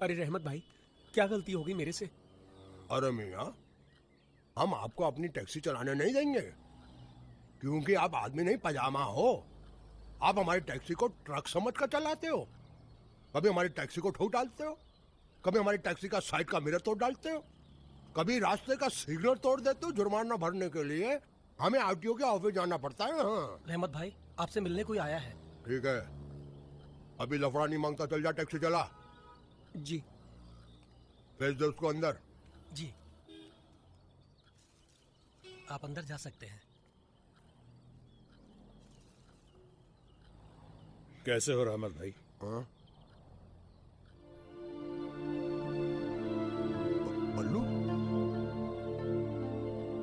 अरे रहमत भाई, क्या गलती होगी मेरे से? अरे मियाँ, हम आपको अपनी टैक्सी चलाने नहीं देंगे क्योंकि आप आदमी नहीं पजामा हो। आप हमारी टैक्सी को ट्रक समझ कर चलाते हो। कभी हमारी टैक्सी को ठोक डालते हो, कभी हमारी टैक्सी का साइड का मिरर तोड़ डालते हो, कभी रास्ते का सिग्नल तोड़ देते हो। जुर्माना भरने के लिए हमें आरटीओ के ऑफिस जाना पड़ता है। हाँ रहमत भाई, आपसे मिलने कोई आया है। ठीक है, अभी लफड़ा नहीं मांगता, चल जा, टैक्सी चला। जी भेज दे उसको अंदर। जी, आप अंदर जा सकते हैं। कैसे हो रहमत भाई? हाँ? बल्लू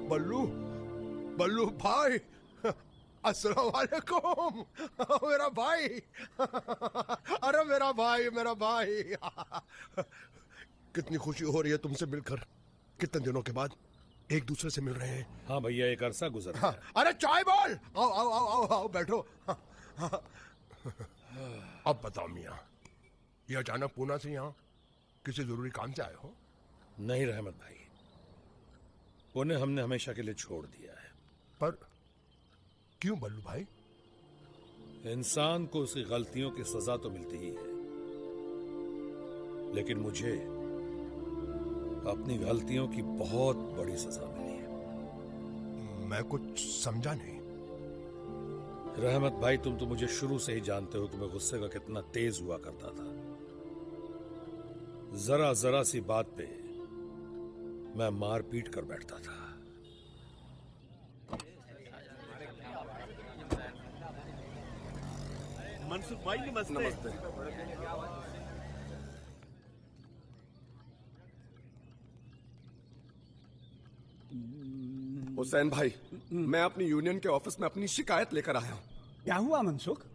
बल्लू बल्लू भाई, अस्सलाम वालेकुम। मेरा भाई, अरे मेरा भाई, मेरा भाई। कितनी खुशी हो रही है तुमसे मिलकर। कितने दिनों के बाद एक दूसरे से मिल रहे हैं। हाँ भैया, एक अरसा गुजर हाँ, अरे चाय बोल। आओ आओ आओ आओ, आओ बैठो। अब बताओ मियाँ, ये अचानक पूना से यहाँ किसी जरूरी काम से आए हो? नहीं रहमत भाई, उन्हें हमने हमेशा के लिए छोड़ दिया है। पर क्यों बल्लू भाई? इंसान को उसकी गलतियों की सजा तो मिलती ही है, लेकिन मुझे अपनी गलतियों की बहुत बड़ी सजा मिली है। मैं कुछ समझा नहीं। रहमत भाई, तुम तो मुझे शुरू से ही जानते हो कि मैं गुस्से का कितना तेज हुआ करता था। जरा जरा सी बात पे मैं मार पीट कर बैठता था। मनसुख भाई नमस्ते। नमस्ते। हुसैन भाई, मैं अपनी यूनियन के ऑफिस में अपनी शिकायत लेकर आया हूँ। क्या हुआ मनसुख?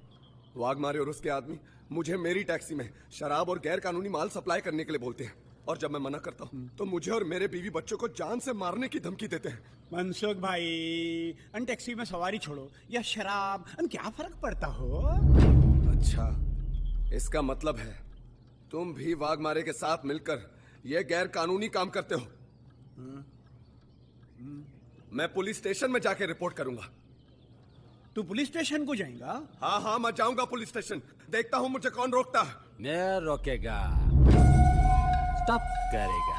वाघमारे और उसके आदमी मुझे मेरी टैक्सी में शराब और गैर कानूनी माल सप्लाई करने के लिए बोलते हैं, और जब मैं मना करता हूँ तो मुझे और मेरे बीवी बच्चों को जान से मारने की धमकी देते हैं। मनसुख भाई, अन टैक्सी में सवारी छोड़ो या शराब, अन क्या फर्क पड़ता हो? अच्छा, इसका मतलब है तुम भी वाघमारे के साथ मिलकर ये गैर कानूनी काम करते हो। मैं पुलिस स्टेशन में जाके रिपोर्ट करूंगा। तू पुलिस स्टेशन को जाएगा? हाँ हाँ, मैं जाऊंगा पुलिस स्टेशन। देखता हूँ मुझे कौन रोकता है। मैं रोकेगा, तब करेगा।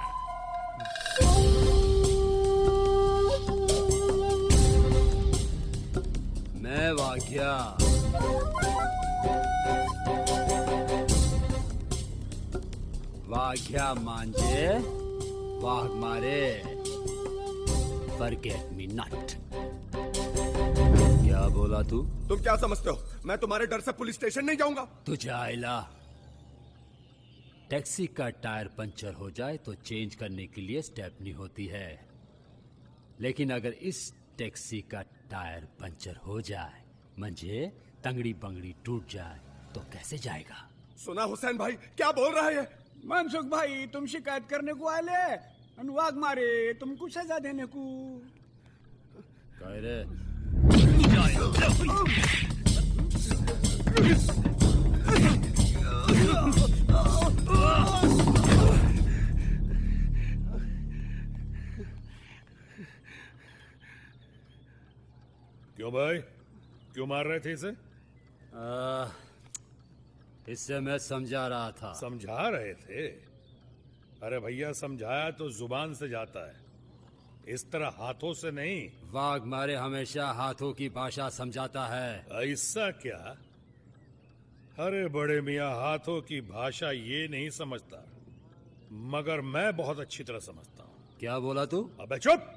मैं वाघ्या, वाघ्या मांझे, वाघ मारे, forget me not। क्या बोला तू? तुम क्या समझते हो मैं तुम्हारे डर से पुलिस स्टेशन नहीं जाऊंगा? तुझे आइला, टैक्सी का टायर पंचर हो जाए तो चेंज करने के लिए स्टेपनी होती है, लेकिन अगर इस टैक्सी का टायर पंचर हो जाए, मंझे तंगड़ी बंगड़ी टूट जाए, तो कैसे जाएगा? सुना हुसैन भाई, क्या बोल रहा है ये? मनसुख भाई, तुम शिकायत करने को आले, अनुवाग मारे तुमको सजा देने को। कह रे क्यों भाई, क्यों मार रहे थे इसे? इससे मैं समझा रहा था। समझा रहे थे? अरे भैया, समझाया तो जुबान से जाता है, इस तरह हाथों से नहीं। वाघ मारे हमेशा हाथों की भाषा समझाता है। ऐसा क्या? अरे बड़े मियाँ, हाथों की भाषा ये नहीं समझता, मगर मैं बहुत अच्छी तरह समझता हूँ। क्या बोला तू? अबे चुप!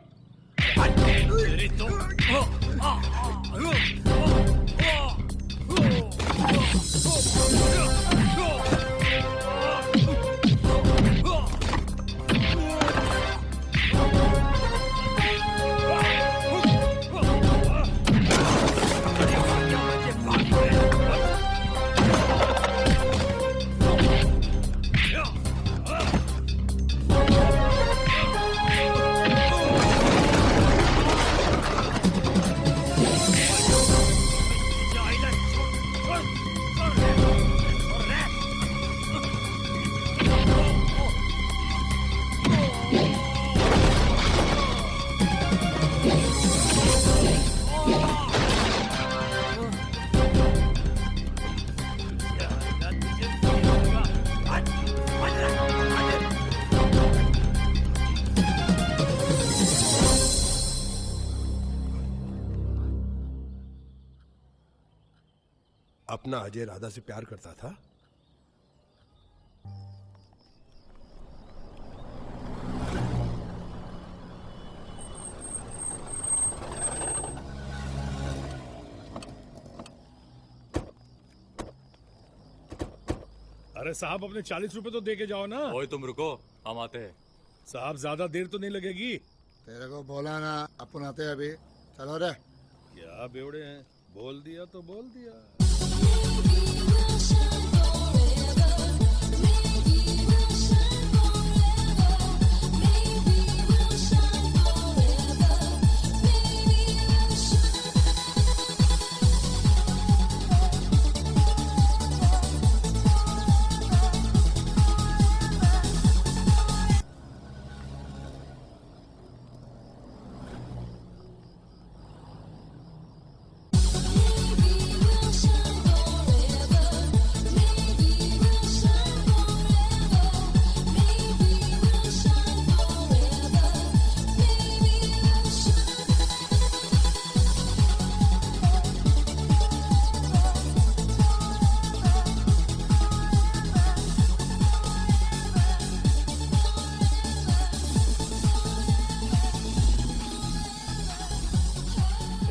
अपना अजय राधा से प्यार करता था? अरे साहब अपने 40 रुपए तो दे के जाओ ना। ओए तुम रुको, हम आते हैं। साहब ज्यादा देर तो नहीं लगेगी। तेरे को बोला ना, अपन आते हैं अभी। चलो रे। क्या बेवड़े हैं, बोल दिया तो बोल दिया।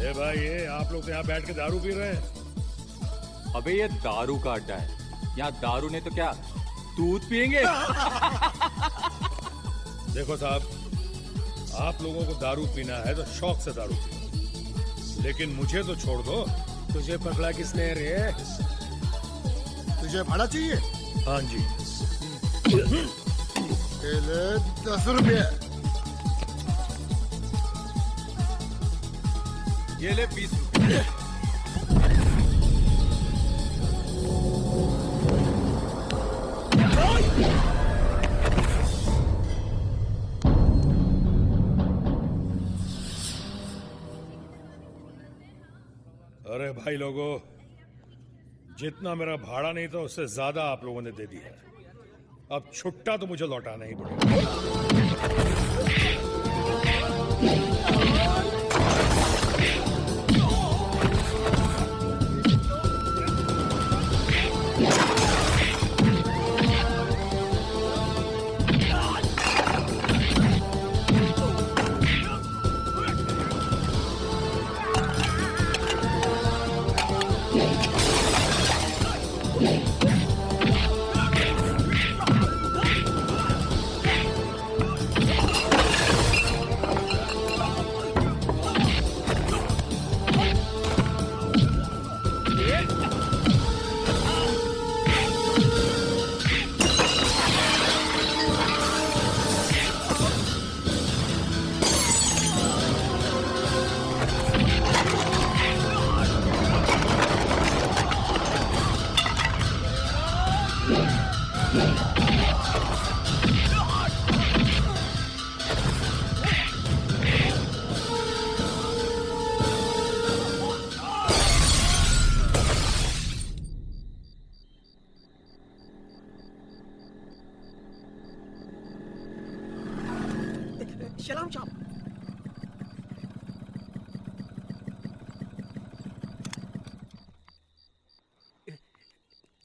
ए भाई, ये आप लोग तो यहाँ बैठ के दारू पी रहे हैं। अबे ये दारू का अड्डा है, यहाँ दारू नहीं तो क्या दूध पियेंगे। देखो साहब, आप लोगों को दारू पीना है तो शौक से दारू पियो, लेकिन मुझे तो छोड़ दो। तुझे पकड़ा किसने रे? तुझे भाड़ा चाहिए? हाँ जी। ले 10 रुपये। ये ले 20 रुपए। अरे भाई लोगों, जितना मेरा भाड़ा नहीं था उससे ज्यादा आप लोगों ने दे दिया। अब छुट्टा तो मुझे लौटाना ही पड़ेगा। सलाम साहब।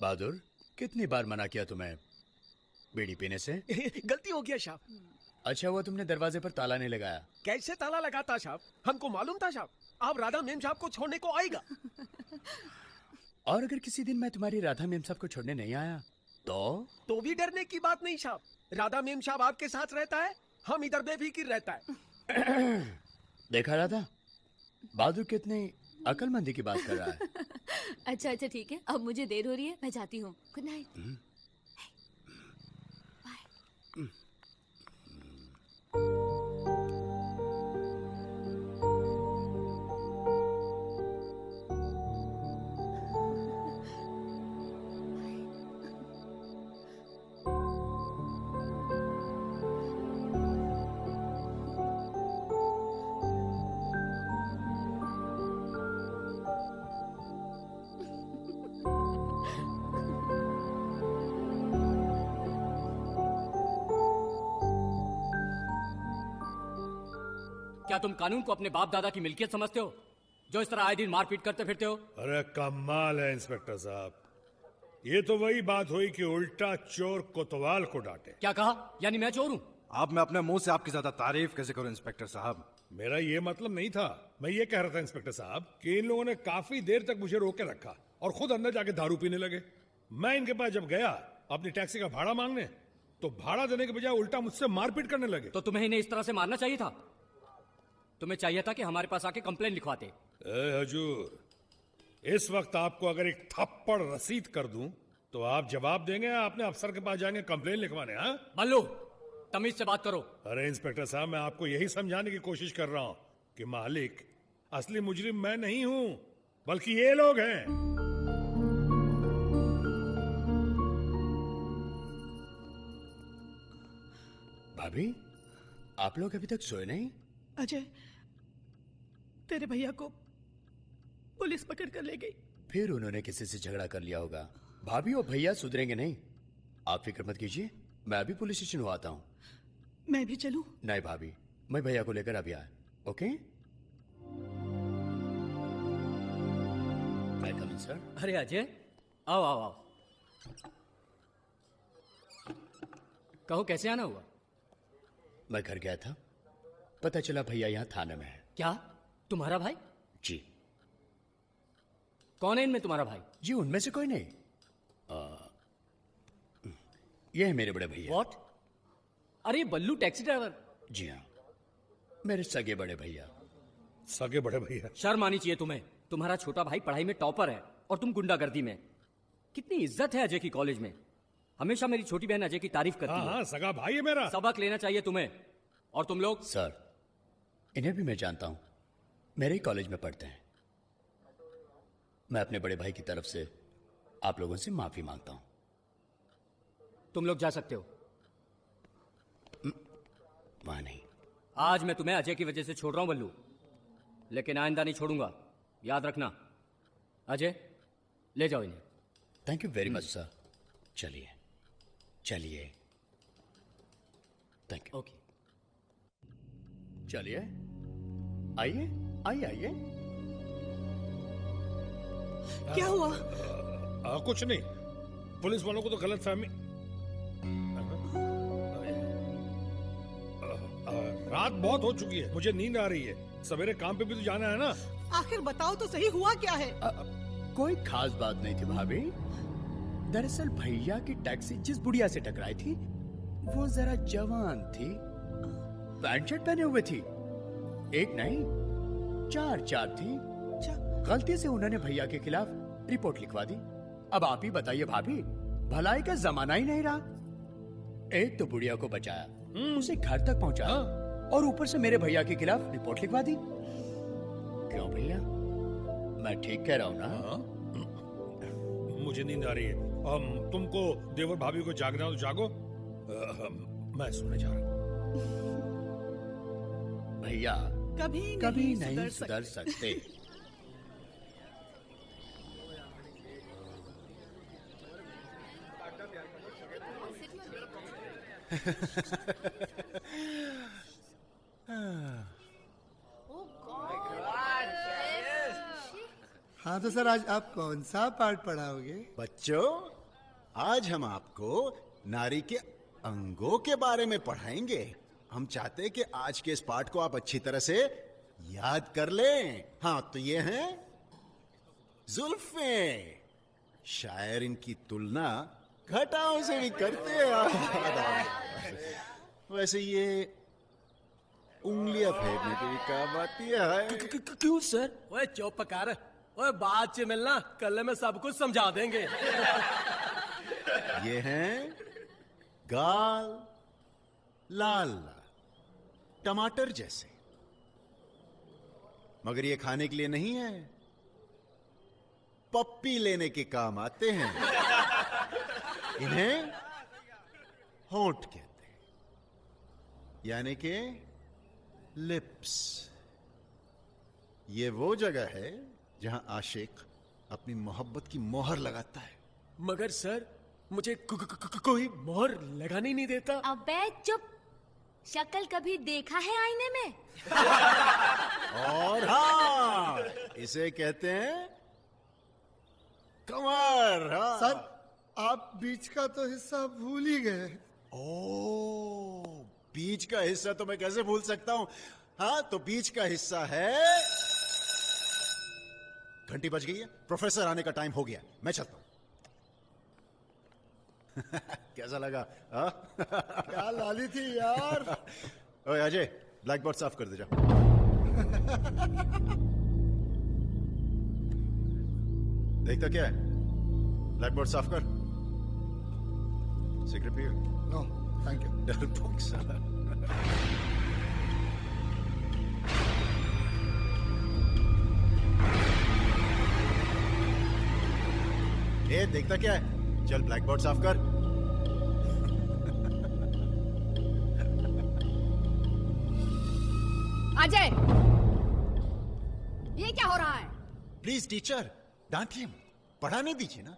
बहादुर, कितनी बार मना किया तुम्हें बीड़ी पीने से? गलती हो गया साहब। अच्छा हुआ तुमने दरवाजे पर ताला नहीं लगाया। कैसे ताला लगाता साहब? हमको मालूम था साहब आप राधा मेम साहब को छोड़ने को आएगा। और अगर किसी दिन मैं तुम्हारी राधा मेम साहब को छोड़ने नहीं आया तो भी डरने की बात नहीं साहब। राधा मेम साहब आपके साथ रहता है, हम इधर बेफिक्र रहता है। देखा राधा, बहादुर कितनी अकलमंदी की बात कर रहा है। अच्छा अच्छा ठीक है, अब मुझे देर हो रही है, मैं जाती हूँ। Good night. क्या तुम कानून को अपने बाप दादा की मिल्कियत समझते हो? जो इस तरह आए दिन मारपीट करते फिरते हो? अरे कमाल है इंस्पेक्टर साहब, ये तो वही बात हुई कि उल्टा चोर कोतवाल को डांटे। क्या कहा? यानी मैं चोर हूं? आप मैं अपने मुंह से आपकी ज्यादा तारीफ कैसे करूं इंस्पेक्टर साहब? मेरा ये मतलब नहीं था। मैं ये कह रहा था इंस्पेक्टर साहब कि इन लोगों ने काफी देर तक मुझे रोक के रखा और खुद अंदर जाके दारू पीने लगे। मैं इनके पास जब गया अपनी टैक्सी का भाड़ा मांगने, तो भाड़ा देने के बजाय उल्टा मुझसे मारपीट करने लगे। तो तुम्हें इन्हें इस तरह से मारना चाहिए था। तुम्हें चाहिए था कि हमारे पास आके कंप्लेन लिखवाते। ए हजूर, इस वक्त आपको अगर एक थप्पड़ रसीद कर दूं तो आप जवाब देंगे या अपने अफसर के पास जाएंगे कंप्लेन लिखवाने? हाँ बल्लू, तमीज से बात करो। अरे इंस्पेक्टर साहब, मैं आपको यही समझाने की कोशिश कर रहा हूं कि मालिक असली मुजरिम मैं नहीं हूं, बल्कि ये लोग हैं। भाभी, आप लोग अभी तक सोए नहीं? अजय, तेरे भैया को पुलिस पकड़ कर ले गई। फिर उन्होंने किसी से झगड़ा कर लिया होगा। भाभी और भैया सुधरेंगे नहीं, आप फिक्र मत कीजिए। मैं अभी पुलिस स्टेशन आता हूँ। मैं भी चलूं? नहीं भाभी, मैं भैया को लेकर अभी आया। ओके? आई कम इन सर? अरे अजय, आओ आओ आओ। कहो कैसे आना हुआ? मैं घर गया था, पता चला भैया यहाँ थाने में है। क्या? तुम्हारा भाई? जी। कौन है इनमें तुम्हारा भाई? जी उनमें से कोई नहीं। ये है मेरे बड़े भैया। व्हाट? अरे बल्लू टैक्सी ड्राइवर? जी हाँ, मेरे सगे बड़े भैया। सगे बड़े भैया? शर्म आनी चाहिए तुम्हें। तुम्हारा छोटा भाई पढ़ाई में टॉपर है और तुम गुंडागर्दी में। कितनी इज्जत है अजय की कॉलेज में। हमेशा मेरी छोटी बहन अजय की तारीफ करती है। हाँ, सगा भाई है मेरा। सबक लेना चाहिए तुम्हें। और तुम लोग? सर, इन्हें भी मैं जानता हूं, मेरे ही कॉलेज में पढ़ते हैं। मैं अपने बड़े भाई की तरफ से आप लोगों से माफी मांगता हूं। तुम लोग जा सकते हो। वहां नहीं। आज मैं तुम्हें अजय की वजह से छोड़ रहा हूं बल्लू, लेकिन आइंदा नहीं छोड़ूंगा, याद रखना। अजय, ले जाओ इन्हें। Thank you very much sir. चलिए चलिए। Thank you. ओके, चलिए, आइए आइए आइए। क्या हुआ? कुछ नहीं, पुलिस वालों को तो गलत फहमी। रात बहुत हो चुकी है, मुझे नींद आ रही है। सवेरे काम पे भी तो जाना है ना। आखिर बताओ तो सही, हुआ क्या है? कोई खास बात नहीं थी भाभी। दरअसल भैया की टैक्सी जिस बुढ़िया से टकराई थी वो जरा जवान थी, पैंट शर्ट पहने हुए थी। एक नहीं, चार थी। गलती से उन्होंने भैया के खिलाफ रिपोर्ट लिखवा दी। अब आप ही बताइए भाभी, भलाई का जमाना ही नहीं रहा। एक तो बुढ़िया को बचाया, उसे घर तक पहुंचाया, और ऊपर से मेरे भैया के खिलाफ रिपोर्ट लिखवा दी। क्यों भैया, मैं ठीक कह रहा हूं ना? मुझे नींद आ रही है। तुमको देवर भाभी को जागना हो तो जागो। मैं सोने जा रहा हूं। भैया कभी नहीं सुधर सकते। हाँ तो सर, आज आप कौन सा पार्ट पढ़ाओगे? बच्चों, आज हम आपको नारी के अंगों के बारे में पढ़ाएंगे। हम चाहते हैं कि आज के इस पाठ को आप अच्छी तरह से याद कर लें। हाँ, तो ये हैं जुल्फें। शायर इनकी तुलना घटाओं से भी करते हैं। वैसे ये उंगलियां फेरने के भी काम आती है। क्यों सर? ओए चुप कर, ओए बाद से मिलना, कल में सब कुछ समझा देंगे। ये हैं गाल लाल लाल टमाटर जैसे, मगर ये खाने के लिए नहीं है, पप्पी लेने के काम आते हैं। इन्हें होंठ कहते हैं, यानी कि लिप्स। ये वो जगह है जहां आशिक अपनी मोहब्बत की मोहर लगाता है। मगर सर, मुझे कोई मोहर लगाने नहीं देता। अबे चुप, शक्ल कभी देखा है आईने में? और हाँ, इसे कहते हैं कमर। हाँ। सर आप बीच का तो हिस्सा भूल ही गए। ओ, बीच का हिस्सा तो मैं कैसे भूल सकता हूं। हाँ, तो बीच का हिस्सा है। घंटी बज गई है, प्रोफेसर आने का टाइम हो गया, मैं चलता हूं। कैसा लगा? हाँ? क्या लाली थी यार। ओए अजय, ब्लैक बोर्ड साफ कर दे जा। देखता क्या है? ब्लैक बोर्ड साफ कर। सिगरेट पिए? No thank you. डरपोक साला। ए, देखता क्या है? चल ब्लैक बोर्ड साफ कर। अजय, ये क्या हो रहा है? प्लीज टीचर, डांटिए मत, पढ़ाने दीजिए ना।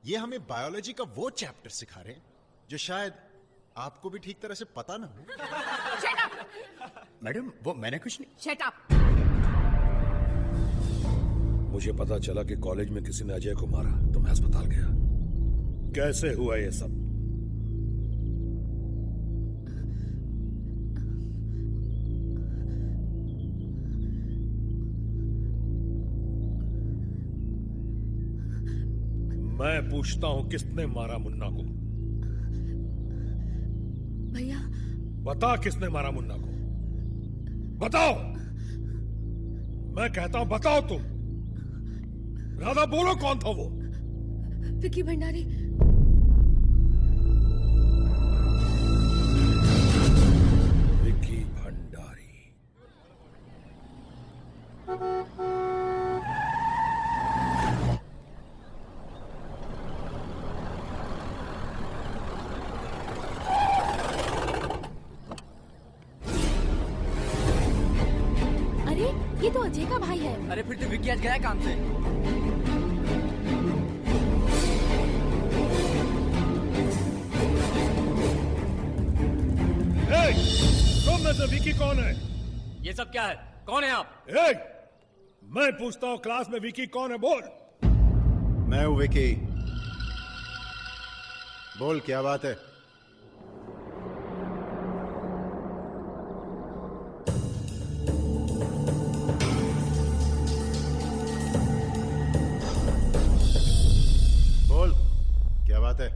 ये हमें बायोलॉजी का वो चैप्टर सिखा रहे हैं जो शायद आपको भी ठीक तरह से पता ना हो। Shut up! मैडम वो मैंने कुछ नहीं। Shut up! मुझे पता चला कि कॉलेज में किसी ने अजय को मारा तो मैं अस्पताल गया। कैसे हुआ ये सब? मैं पूछता हूं, किसने मारा मुन्ना को? भैया बता, किसने मारा मुन्ना को? बताओ। मैं कहता हूं बताओ तुम। राधा बोलो, कौन था वो? विकी भंडारी। विकी भंडारी। अरे ये तो अजय का भाई है। अरे फिर तो विकी आज गया काम से। तुम में से विकी कौन है? ये सब क्या है? कौन है आप? मैं पूछता हूं, क्लास में विकी कौन है? बोल। मैं हूं विकी। बोल, क्या बात है? बोल, क्या बात है?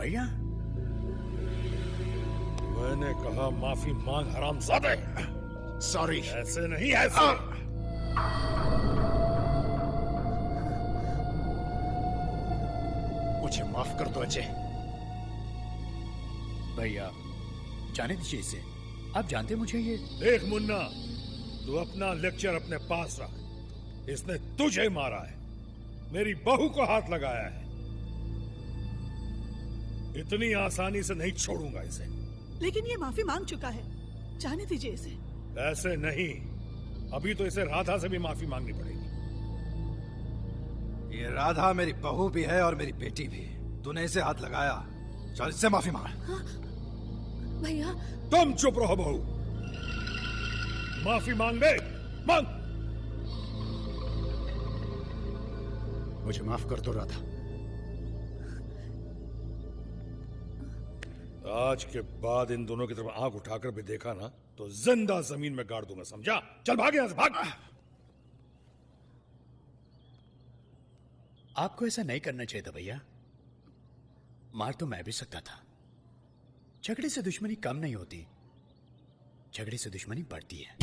भैया मैंने कहा माफी मांग, हरामजादे। सॉरी। ऐसे नहीं, ऐसे। मुझे माफ कर दो अजय। भैया जाने दीजिए इसे। आप जानते मुझे ये। देख मुन्ना, तू अपना लेक्चर अपने पास रख। इसने तुझे मारा है, मेरी बहू को हाथ लगाया है। इतनी आसानी से नहीं छोड़ूंगा इसे। लेकिन ये माफी मांग चुका है, जाने दीजिए इसे। ऐसे नहीं, अभी तो इसे राधा से भी माफी मांगनी पड़ेगी। ये राधा मेरी बहू भी है और मेरी बेटी भी। तूने इसे हाथ लगाया, चल इससे माफी मांग। भैया तुम चुप रहो बहू, माफी मांग ले, मांग। मुझे माफ कर दो राधा। आज के बाद इन दोनों की तरफ आंख उठाकर भी देखा ना तो जिंदा जमीन में गाड़ दूंगा, समझा? चल भाग यहां से, भाग। आपको ऐसा नहीं करना चाहिए था भैया। मार तो मैं भी सकता था। झगड़े से दुश्मनी कम नहीं होती, झगड़े से दुश्मनी बढ़ती है।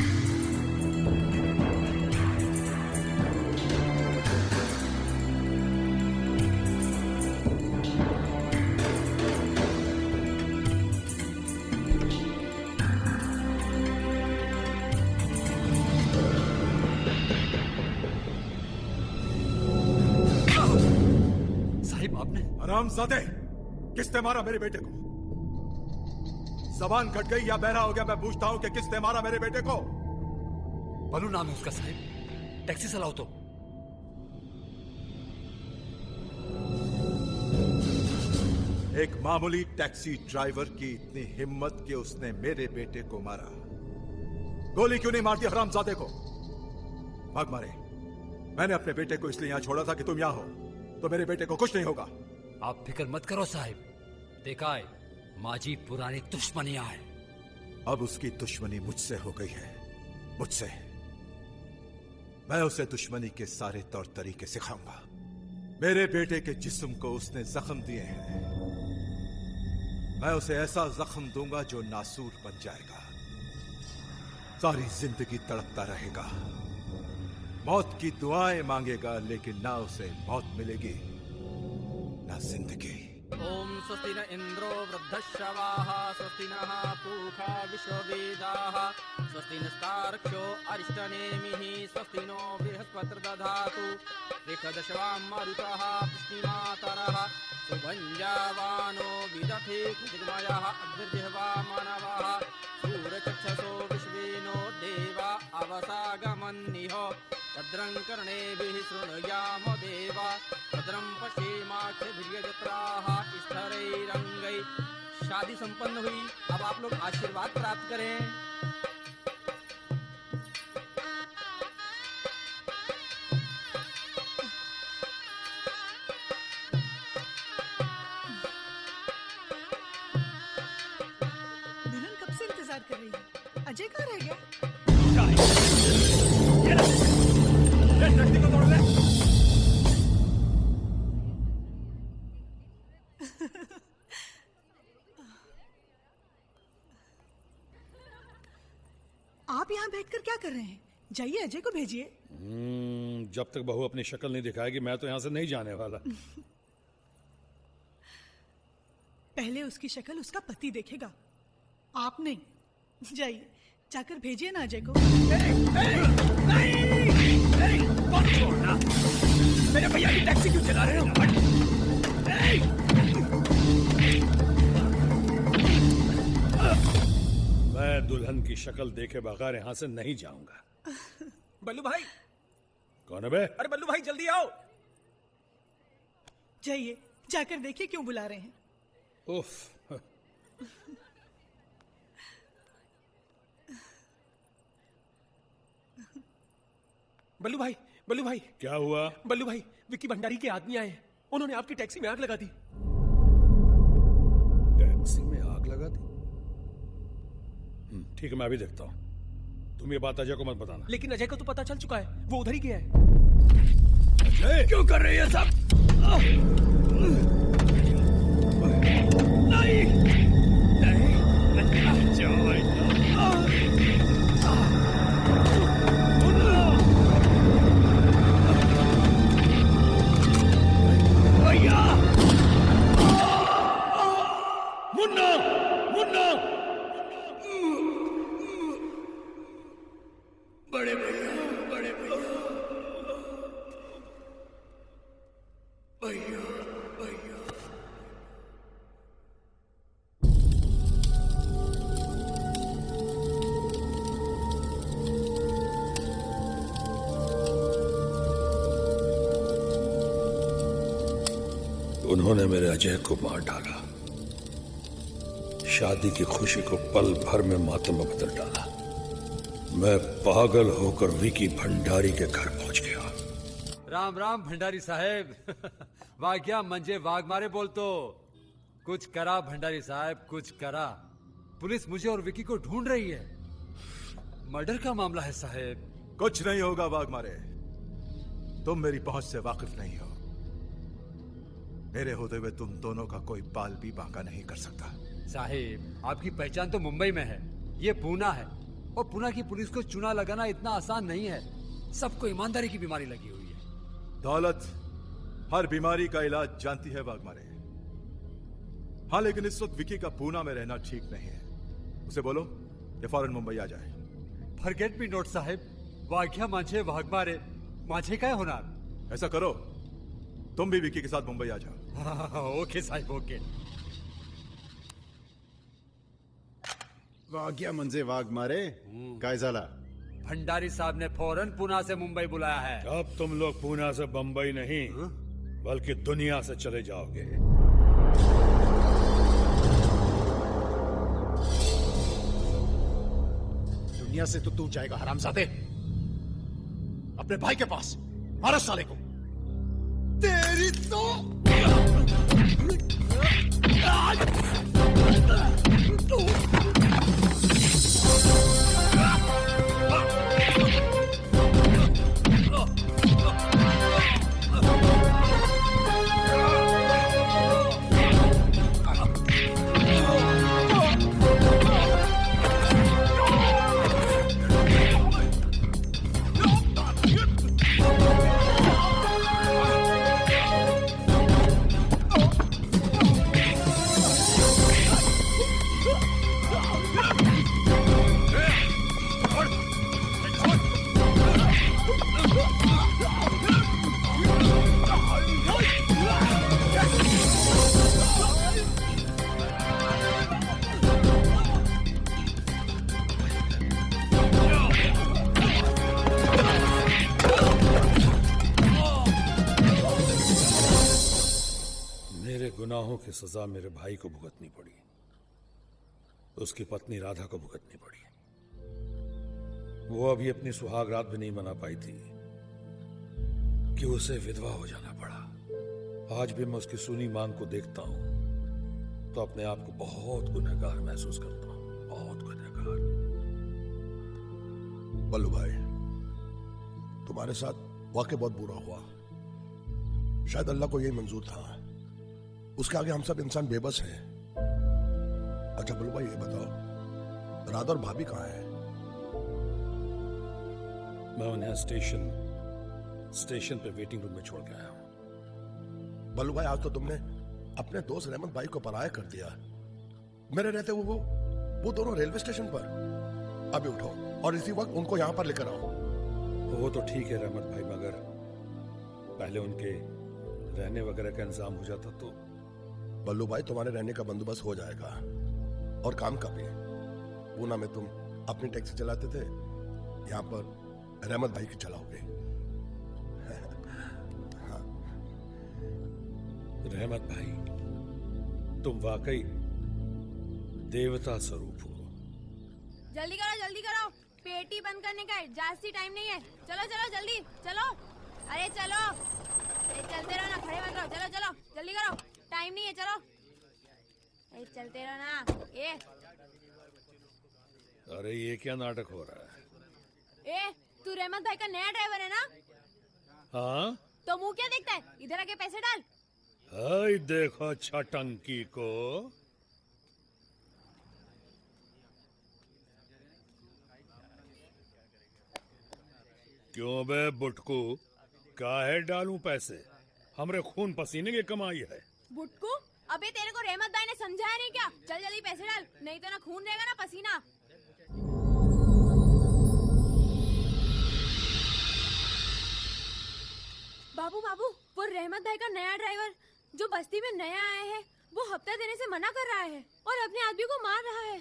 हरामजादे, किसने मारा मेरे बेटे को? जबान कट गई या बहरा हो गया? मैं पूछता हूं कि किसने मारा मेरे बेटे को? बलू नाम है उसका साहब, टैक्सी चलाओ तो। एक मामूली टैक्सी ड्राइवर की इतनी हिम्मत कि उसने मेरे बेटे को मारा। गोली क्यों नहीं मारती हरामजादे को? भाग मारे। मैंने अपने बेटे को इसलिए यहां छोड़ा था कि तुम यहां हो, तो मेरे बेटे को कुछ नहीं होगा। आप फिक्र मत करो साहब, देखा है माजी पुरानी दुश्मनियां है। अब उसकी दुश्मनी मुझसे हो गई है, मुझसे। मैं उसे दुश्मनी के सारे तौर तरीके सिखाऊंगा। मेरे बेटे के जिस्म को उसने जख्म दिए हैं, मैं उसे ऐसा जख्म दूंगा जो नासूर बन जाएगा, सारी जिंदगी तड़पता रहेगा, मौत की दुआएं मांगेगा, लेकिन ना उसे मौत मिलेगी ना जिंदगी। ओम स्वस्ति न इंद्रो वृद्धश्रवाः स्वस्ति नः पूषा विश्ववेदाः स्वस्ति नस्तार्क्ष्यो अरिष्टनेमिः स्वस्ति नो बृहस्पतिर्दधातु ऋषदशवां मरुतः पुष्टिमातरः सुभञ्जावानो विदधे कुजिर्मयः अग्निर्जिह्वा मानवः सूरचक्षसो विश्वेनो देवा अवसागमन्निः भद्रं कर्णेभिः शृणुयाम देवा भद्रं पश्येमाक्षभिर्यजत्राः स्थैरैरङ्गैः। शादी संपन्न हुई, अब आप लोग आशीर्वाद प्राप्त करें। दुल्हन कब से इंतजार कर रही है? अजय कहाँ रह गया? लड़की को तोड़ ले। आप यहाँ बैठकर क्या कर रहे हैं? जाइए अजय को भेजिए। जब तक बहू अपनी शक्ल नहीं दिखाएगी मैं तो यहां से नहीं जाने वाला। पहले उसकी शक्ल उसका पति देखेगा, आप नहीं। जाइए, जाकर भेजिए ना अजय को। कौन छोड़ना? मेरे भैया की टैक्सी क्यों चला रहे हो? मैं दुल्हन की शक्ल देखे बगैर यहां से नहीं जाऊंगा। बल्लू भाई। कौन है बे? अरे बल्लू भाई जल्दी आओ। जाइए, जाकर देखिए क्यों बुला रहे हैं। उफ। बल्लू भाई, बल्लू भाई। क्या हुआ? बल्लू भाई, विक्की भंडारी के आदमी आए हैं, उन्होंने आपकी टैक्सी में आग लगा दी। टैक्सी में आग लगा दी? ठीक है, मैं अभी देखता हूँ। तुम ये बात अजय को मत बताना। लेकिन अजय को तो पता चल चुका है, वो उधर ही गया है। अजय क्यों कर रही है सब? नहीं, भैया, मुन्ना, मुन्ना, बड़े भैया, बड़े भैया, भैया। उन्होंने मेरे अजय को मार डाला, शादी की खुशी को पल भर में मातम में बदल डाला। मैं पागल होकर विकी भंडारी के घर पहुंच गया। राम राम भंडारी साहेब। वाग्या मंजे वाघ मारे बोल तो कुछ करा भंडारी साहब, कुछ करा। पुलिस मुझे और विकी को ढूंढ रही है। मर्डर का मामला है साहेब। कुछ नहीं होगा वाघमारे, तुम मेरी पहुंच से वाकिफ नहीं हो। मेरे होते हुए तुम दोनों का कोई बाल भी बांका नहीं कर सकता। साहेब आपकी पहचान तो मुंबई में है, ये पूना है, और पूना की पुलिस को चुना लगाना इतना आसान नहीं है। सबको ईमानदारी की बीमारी लगी हुई है। दौलत हर बीमारी का इलाज जानती है वाघमारे। हाँ, लेकिन इस वक्त विकी का पूना में रहना ठीक नहीं है। उसे बोलो ये फौरन मुंबई आ जाए। फॉरगेट मी नॉट साहेब, वाघ्या माझे वाघमारे माझे काय होणार। ऐसा करो, तुम भी विकी के साथ मुंबई आ जाओ। ओके साहेब, ओके। वाघ्या म्हणजे वाघ मारे, काय झाला? भंडारी साहब ने फौरन पुणे से मुंबई बुलाया है। अब तुम लोग पुणे से बंबई नहीं बल्कि दुनिया से चले जाओगे। दुनिया से तो तू जाएगा हरामजादे, अपने भाई के पास। मारो साले को। तेरी तो गुनाहों की सजा मेरे भाई को भुगतनी पड़ी, उसकी पत्नी राधा को भुगतनी पड़ी। वो अभी अपनी सुहाग रात भी नहीं मना पाई थी कि उसे विधवा हो जाना पड़ा। आज भी मैं उसकी सूनी मांग को देखता हूं तो अपने आप को बहुत गुनहगार महसूस करता हूं, बहुत गुनहगार। बल्लू भाई, तुम्हारे साथ वाकई बहुत बुरा हुआ। शायद अल्लाह को यही मंजूर था, उसके आगे हम सब इंसान बेबस हैं। अच्छा बल्लू भाई, ये बताओ राधा और भाभी कहाँ हैं? मैं उन्हें स्टेशन पे वेटिंग रूम में छोड़ के आया हूं। बल्लू भाई, आज तो तुमने अपने दोस्त रहमत भाई को पराया कर दिया। मेरे रहते वो दोनों रेलवे स्टेशन पर। अभी उठो और इसी वक्त उनको यहां पर लेकर आओ। वो तो ठीक है रहमत भाई, मगर पहले उनके रहने वगैरह का इंतजाम हो जाता तो। बल्लू भाई, तुम्हारे रहने का बंदोबस्त हो जाएगा, और काम का भी। पूना में तुम अपनी टैक्सी चलाते थे, यहाँ पर रहमत भाई की चलाओगे। हाँ। रहमत भाई, तुम वाकई देवता स्वरूप हो। जल्दी करो, पेटी बंद करने का है, जास्ती टाइम नहीं है। चलो जल्दी चलो। अरे चलो, चलते रहो ना, खड़े मत रहो। चलो जल्दी करो, टाइम नहीं है। चलो चलते रहो ना। अरे ये क्या नाटक हो रहा है? तू रहमत भाई का नया ड्राइवर है ना? हाँ, तो मुंह क्या देखता है, इधर आके पैसे डाल। हाय देखो छटंकी को। क्यों बे बुटकू, काहे डालूं पैसे? हमरे खून पसीने की कमाई है। बुटकू, अबे तेरे को रहमत भाई ने समझाया नहीं क्या? चल जल्दी पैसे डाल, नहीं तो ना खून रहेगा ना पसीना। बाबू, वो रहमत भाई का नया ड्राइवर जो बस्ती में नया आया है, वो हफ्ता देने से मना कर रहा है और अपने आदमी को मार रहा है।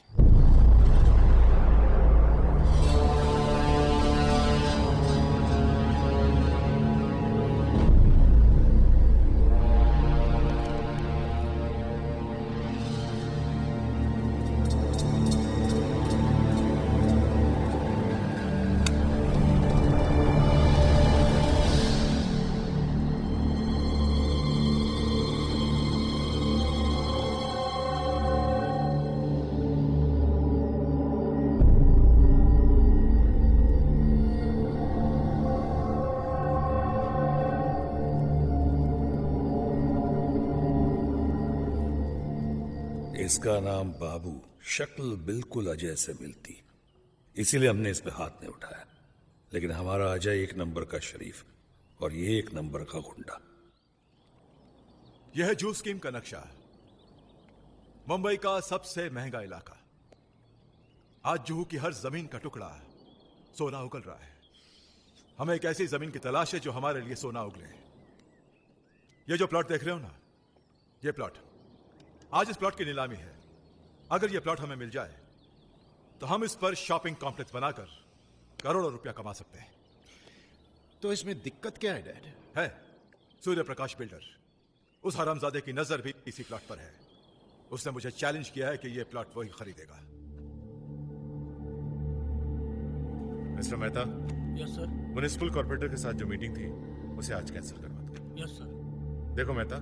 इसका नाम बाबू, शक्ल बिल्कुल अजय से मिलती, इसीलिए हमने इस पे हाथ नहीं उठाया। लेकिन हमारा अजय एक नंबर का शरीफ और ये एक नंबर का गुंडा। यह है जू स्कीम का नक्शा, मुंबई का सबसे महंगा इलाका। आज जुहू की हर जमीन का टुकड़ा सोना उगल रहा है। हमें एक ऐसी जमीन की तलाश है जो हमारे लिए सोना उगले। ये जो प्लॉट देख रहे हो ना, ये प्लॉट, आज इस प्लॉट की नीलामी है। अगर ये प्लॉट हमें मिल जाए तो हम इस पर शॉपिंग कॉम्प्लेक्स बनाकर करोड़ों रुपया कमा सकते हैं। तो इसमें दिक्कत क्या है डैड? है सूर्य प्रकाश बिल्डर, उस हरामजादे की नजर भी इसी प्लॉट पर है। उसने मुझे चैलेंज किया है कि यह प्लॉट वही खरीदेगा। Mister Mehta, yes sir. Municipal corporator के साथ जो मीटिंग थी उसे आज कैंसिल करवा दो। Yes sir. देखो मेहता,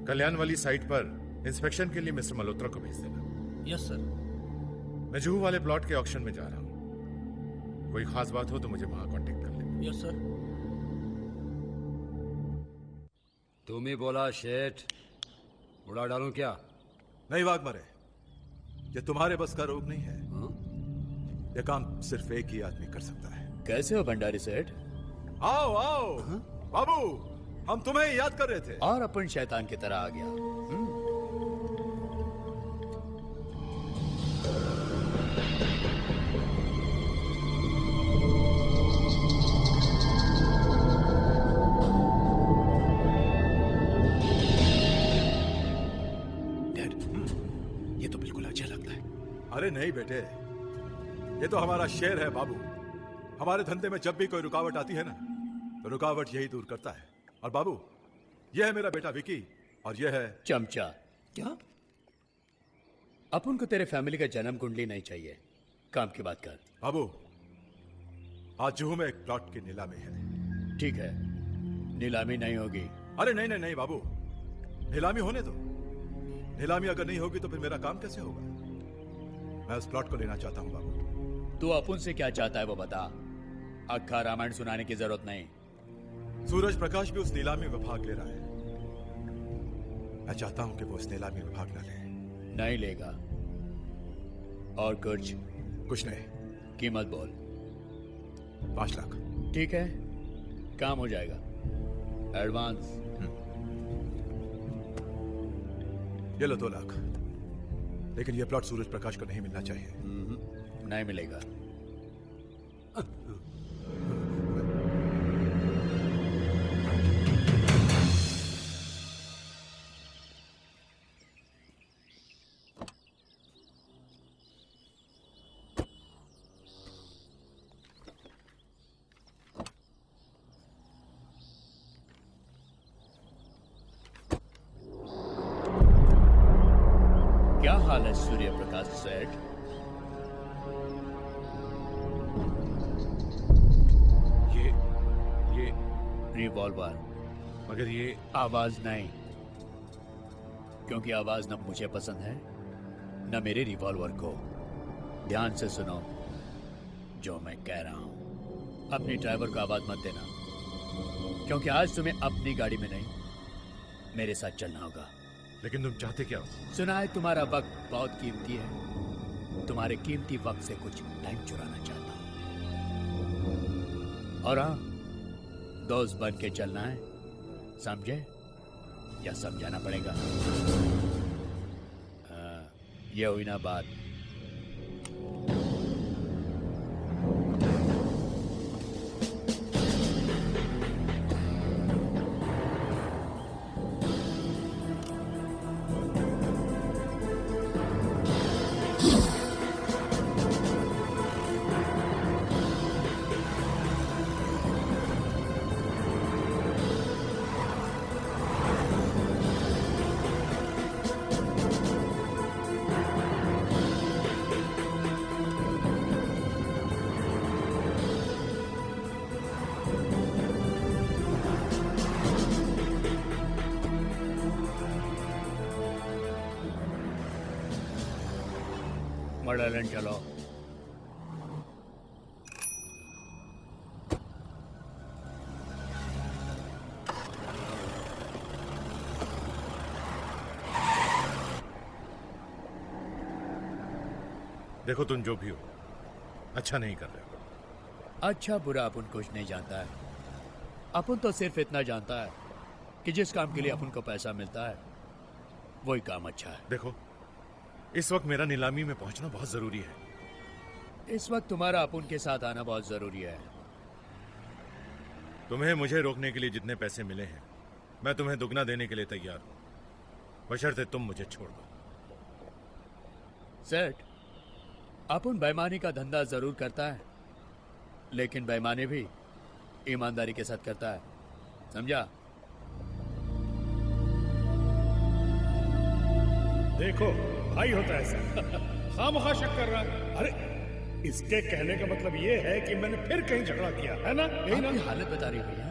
कल्याण वाली साइट पर इंस्पेक्शन के लिए मिस्टर मल्होत्रा को भेज देना। Yes sir. मैं जुहू वाले प्लॉट के ऑक्शन में जा रहा हूँ, कोई खास बात हो तो मुझे वहां कांटेक्ट कर लेना। Yes sir. तुम ही बोला शेठ, उड़ा डालूं क्या? नहीं वाघ मरे, ये तुम्हारे बस का रोग नहीं है। यह काम सिर्फ एक ही आदमी कर सकता है। कैसे हो भंडारी सेठ? आओ आओ बाबू, हम तुम्हें ही याद कर रहे थे। और अपन शैतान की तरह आ गया। डैड, ये तो बिल्कुल अजय लगता है। अरे नहीं बेटे, ये तो हमारा शेर है बाबू। हमारे धंधे में जब भी कोई रुकावट आती है ना, तो रुकावट यही दूर करता है। और बाबू, यह है मेरा बेटा विकी और यह है चमचा। क्या? अपन को तेरे फैमिली का जन्म कुंडली नहीं चाहिए, काम की बात कर। बाबू, आज जुहू में एक प्लॉट की नीलामी है। ठीक है, नीलामी नहीं होगी। अरे नहीं नहीं नहीं बाबू, नीलामी होने दो। नीलामी अगर नहीं होगी तो फिर मेरा काम कैसे होगा? मैं उस प्लॉट को लेना चाहता हूँ बाबू। तू अपन से क्या चाहता है वो बता। अक्खा रामायण सुनाने की जरूरत नहीं। सूरज प्रकाश भी उस नीलामी में भाग ले रहा है। मैं चाहता हूं कि वो उस नीलामी में भाग न ले। नहीं लेगा। और कुछ नहीं। कीमत बोल। 5 लाख। ठीक है, काम हो जाएगा। एडवांस। ये लो 2 लाख। लेकिन ये प्लॉट सूरज प्रकाश को नहीं मिलना चाहिए। नहीं मिलेगा। क्या हाल है सूर्य प्रकाश सेठ? ये रिवॉल्वर। मगर ये आवाज नहीं, क्योंकि आवाज न मुझे पसंद है न मेरे रिवॉल्वर को। ध्यान से सुनो जो मैं कह रहा हूं। अपने ड्राइवर को आवाज मत देना, क्योंकि आज तुम्हें अपनी गाड़ी में नहीं मेरे साथ चलना होगा। लेकिन तुम चाहते क्या हो? सुना है तुम्हारा वक्त बहुत कीमती है। तुम्हारे कीमती वक्त से कुछ टाइम चुराना चाहता हूं। और हाँ, दोस्त बन के चलना है, समझे? या समझाना पड़ेगा? ये हुई ना बात। मॉडल चलो। देखो तुम जो भी हो अच्छा नहीं कर रहे हो। अच्छा बुरा अपन कुछ नहीं जानता है। अपन तो सिर्फ इतना जानता है कि जिस काम के लिए अपन को पैसा मिलता है वही काम अच्छा है। देखो इस वक्त मेरा नीलामी में पहुंचना बहुत जरूरी है। इस वक्त तुम्हारा अपन के साथ आना बहुत जरूरी है। तुम्हें मुझे रोकने के लिए जितने पैसे मिले हैं मैं तुम्हें दुगना देने के लिए तैयार हूं, बशर्ते तुम मुझे छोड़ दो। सेठ, अपन बेईमानी का धंधा जरूर करता है, लेकिन बेईमानी भी ईमानदारी के साथ करता है, समझा? देखो भाई होता है ऐसा खामखा शक कर रहा है। अरे इसके कहने का मतलब ये है कि मैंने फिर कहीं झगड़ा किया है ना? यही ना? आपकी हालत बता रही भैया,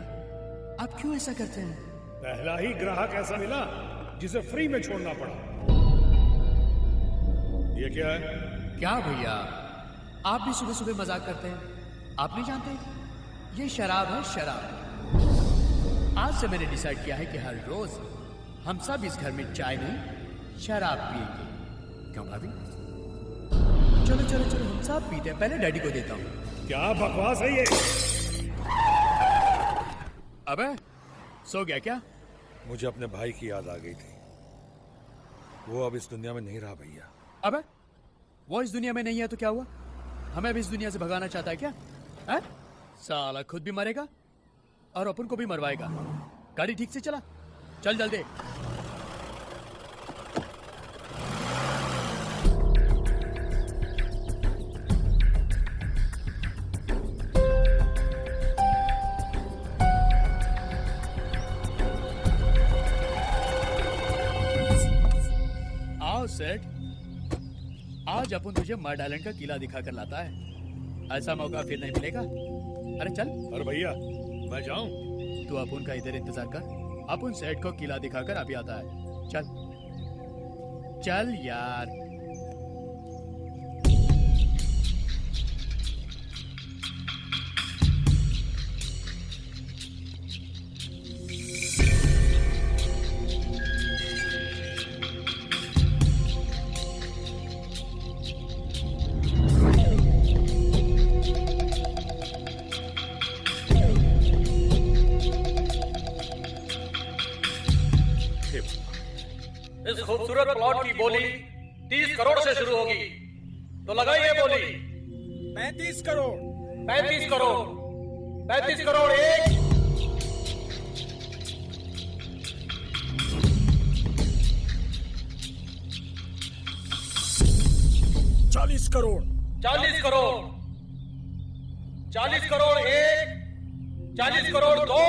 आप क्यों ऐसा करते हैं? पहला ही ग्राहक ऐसा मिला जिसे फ्री में छोड़ना पड़ा। ये क्या है? क्या भैया, आप भी सुबह सुबह मजाक करते हैं? आप नहीं जानते ये शराब है, शराब। आज से मैंने डिसाइड किया है कि हर रोज हम सब इस घर में चाय नहीं शराब पिएंगे। क्यों भाभी? चलो चलो चलो हम सब पीते हैं। पहले डैडी को देता हूँ। क्या बकवास है ये? अबे सो गया क्या? मुझे अपने भाई की याद आ गई थी। वो अब इस दुनिया में नहीं रहा भैया। अबे वो इस दुनिया में नहीं है तो क्या हुआ? हमें भी इस दुनिया से भगाना चाहता है क्या? है? साला खुद भी मरेगा और अपन को भी मरवाएगा। गाड़ी ठीक से चला, चल जल्दी। सेठ, आज अपन तुझे मर्ड आइलैंड का किला दिखाकर लाता है। ऐसा मौका फिर नहीं मिलेगा। अरे चल। अरे भैया मैं जाऊं? तू अपन का इधर इंतजार कर, अपन सेठ को किला दिखाकर अभी आता है। चल चल यार। इस खूबसूरत प्लॉट की बोली 30 करोड़ से शुरू होगी, तो लगाइए बोली। 35 करोड़। 35 करोड़। 35 करोड़ एक। 40 करोड़। 40 करोड़। 40 करोड़ एक। 40 करोड़ दो।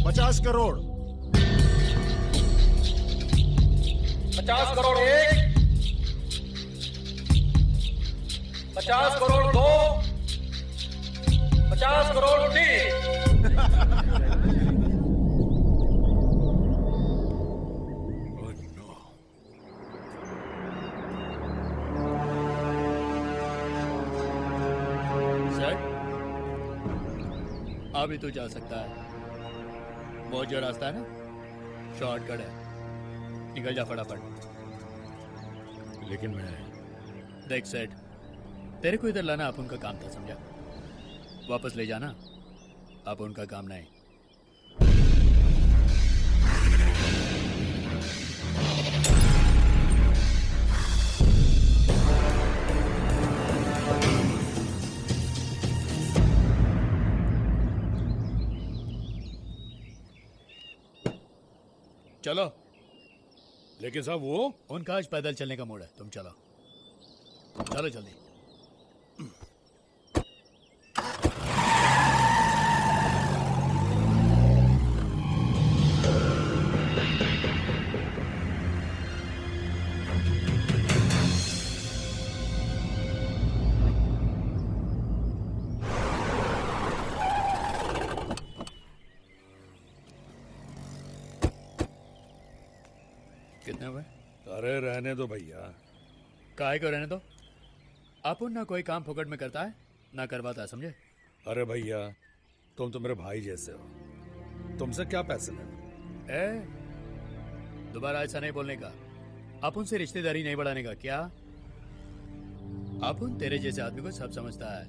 50 करोड़। 50 करोड़ एक। 50 करोड़ दो। 50 करोड़ तीन। अभी तू जा सकता है। वो जो रास्ता है ना, शॉर्टकट है, निकल जा फटाफट। लेकिन मैं देख सेठ, तेरे को इधर लाना अपन का काम था, समझा? वापस ले जाना अपन का काम नहीं। चलो। लेकिन साहब वो उनका आज पैदल चलने का मूड है, तुम चलो चलो जल्दी। कितने हुए? अरे रहने दो भैया। काहे को रहने दो? अपन ना कोई काम फोकट में करता है ना करवाता है, समझे? अरे भैया, तुम तो मेरे भाई जैसे हो, तुमसे क्या पैसे लेना? दोबारा ऐसा नहीं बोलने का। अपन से रिश्तेदारी नहीं बढ़ाने का। क्या अपन तेरे जैसे आदमी को सब समझता है?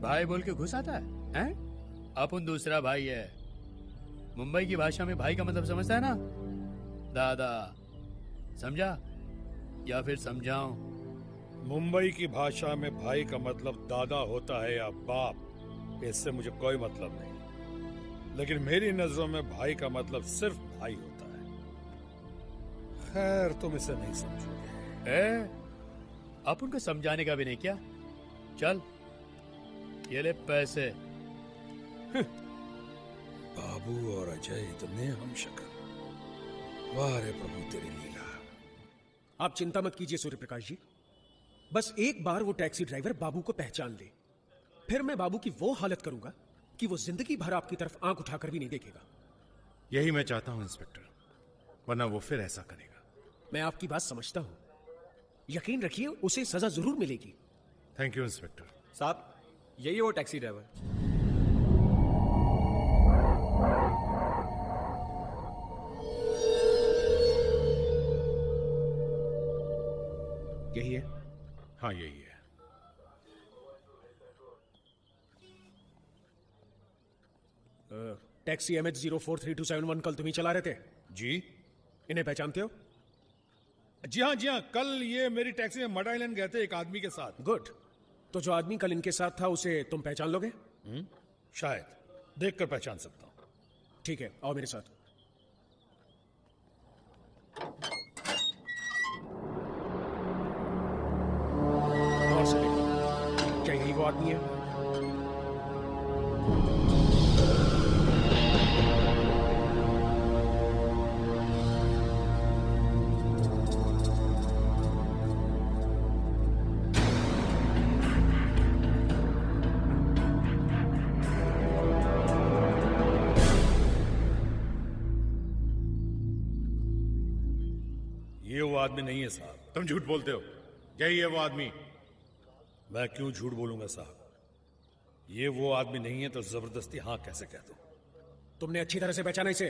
भाई बोल के घुस आता है? अपन दूसरा भाई है। मुंबई की भाषा में भाई का मतलब समझता है ना? दादा। समझा या फिर समझाऊं? मुंबई की भाषा में भाई का मतलब दादा होता है या बाप, इससे मुझे कोई मतलब नहीं। लेकिन मेरी नजरों में भाई का मतलब सिर्फ भाई होता है। खैर, तुम इसे नहीं समझोगे। अपन को समझाने का भी नहीं क्या? चल ये ले पैसे। बाबू और अजय इतने हम शक्ल। वाह रे प्रभु तेरी लीला। आप चिंता मत कीजिए सूर्य प्रकाश जी, बस एक बार वो टैक्सी ड्राइवर बाबू को पहचान ले, फिर मैं बाबू की वो हालत करूंगा कि वो जिंदगी भर आपकी तरफ आंख उठाकर भी नहीं देखेगा। यही मैं चाहता हूं इंस्पेक्टर, वरना वो फिर ऐसा करेगा। मैं आपकी बात समझता हूं, यकीन रखिए उसे सजा जरूर मिलेगी। थैंक यू इंस्पेक्टर साहब। यही है वो टैक्सी ड्राइवर। यही है? हाँ यही है। टैक्सी MH043271 कल तुम ही चला रहे थे? जी। इन्हें पहचानते हो? जी हाँ जी हाँ, कल ये मेरी टैक्सी में मड आइलैंड गए थे एक आदमी के साथ। गुड। तो जो आदमी कल इनके साथ था उसे तुम पहचान लोगे? शायद देखकर पहचान सकता हूं। ठीक है, आओ मेरे साथ। और से देखो, क्या यही वो आदमी है? ये वो आदमी नहीं है साहब। तुम झूठ बोलते हो। यही है वो आदमी। मैं क्यों झूठ बोलूंगा साहब? ये वो आदमी नहीं है तो जबरदस्ती हाँ कैसे कह दूं? तुमने अच्छी तरह से पहचाना इसे?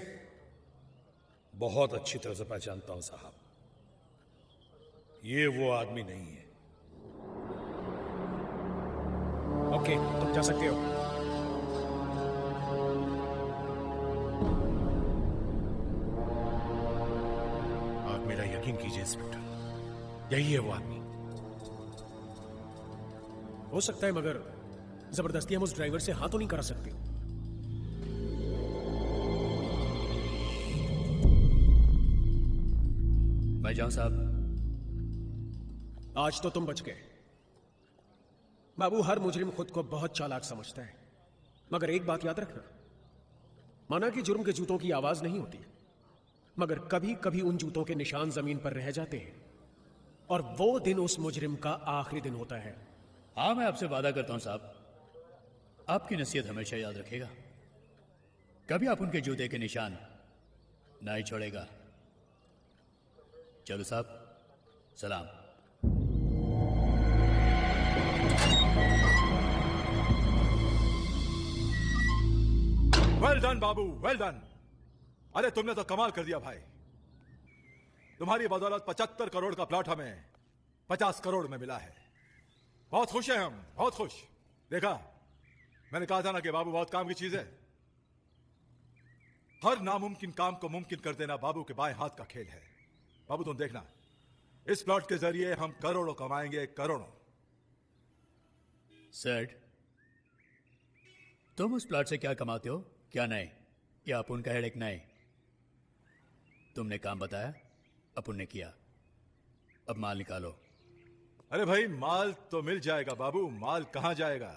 बहुत अच्छी तरह से पहचानता हूं साहब। ये वो आदमी नहीं है। ओके, तुम जा सकते हो। आप मेरा यकीन कीजिए इंस्पेक्टर, यही है वो आदमी। हो सकता है, मगर जबरदस्ती हम उस ड्राइवर से हाँ तो नहीं करा सकते। मैं जाऊं साहब? आज तो तुम बच गए। बाबू, हर मुजरिम खुद को बहुत चालाक समझता है, मगर एक बात याद रखना, माना कि जुर्म के जूतों की आवाज नहीं होती, मगर कभी कभी उन जूतों के निशान जमीन पर रह जाते हैं, और वो दिन उस मुजरिम का आखिरी दिन होता है। हाँ, मैं आपसे वादा करता हूं साहब, आपकी नसीहत हमेशा याद रखेगा। कभी आप उनके जूते के निशान नहीं छोड़ेगा। चलो साहब, सलाम। वेल डन बाबू, वेल डन। अरे तुमने तो कमाल कर दिया भाई। तुम्हारी बदौलत 75 करोड़ का प्लॉट हमें 50 करोड़ में मिला है। बहुत खुश हैं हम, बहुत खुश। देखा, मैंने कहा था ना कि बाबू बहुत काम की चीज है। हर नामुमकिन काम को मुमकिन कर देना बाबू के बाएं हाथ का खेल है। बाबू तुम देखना, इस प्लॉट के जरिए हम करोड़ों कमाएंगे, करोड़ों। सेठ, तुम उस प्लॉट से क्या कमाते हो? क्या नहीं? या अपुन का हेडेक नहीं? तुमने काम बताया, अपुन ने किया। अब माल निकालो। अरे भाई, माल तो मिल जाएगा बाबू, माल कहां जाएगा?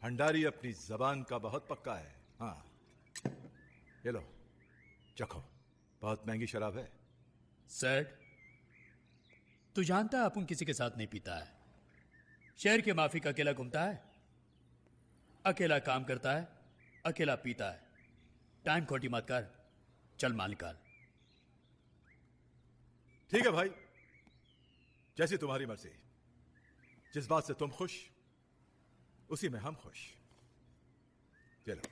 भंडारी अपनी जबान का बहुत पक्का है। हाँ, ये लो, चखो, बहुत महंगी शराब है। सेठ, तू जानता है अपुन किसी के साथ नहीं पीता है। शहर के माफिक अकेला घूमता है, अकेला काम करता है, अकेला पीता है। टाइम खोटी मत कर, चल माल निकाल। ठीक है भाई, जैसी तुम्हारी मर्जी। जिस बात से तुम खुश, उसी में हम खुश। चलो।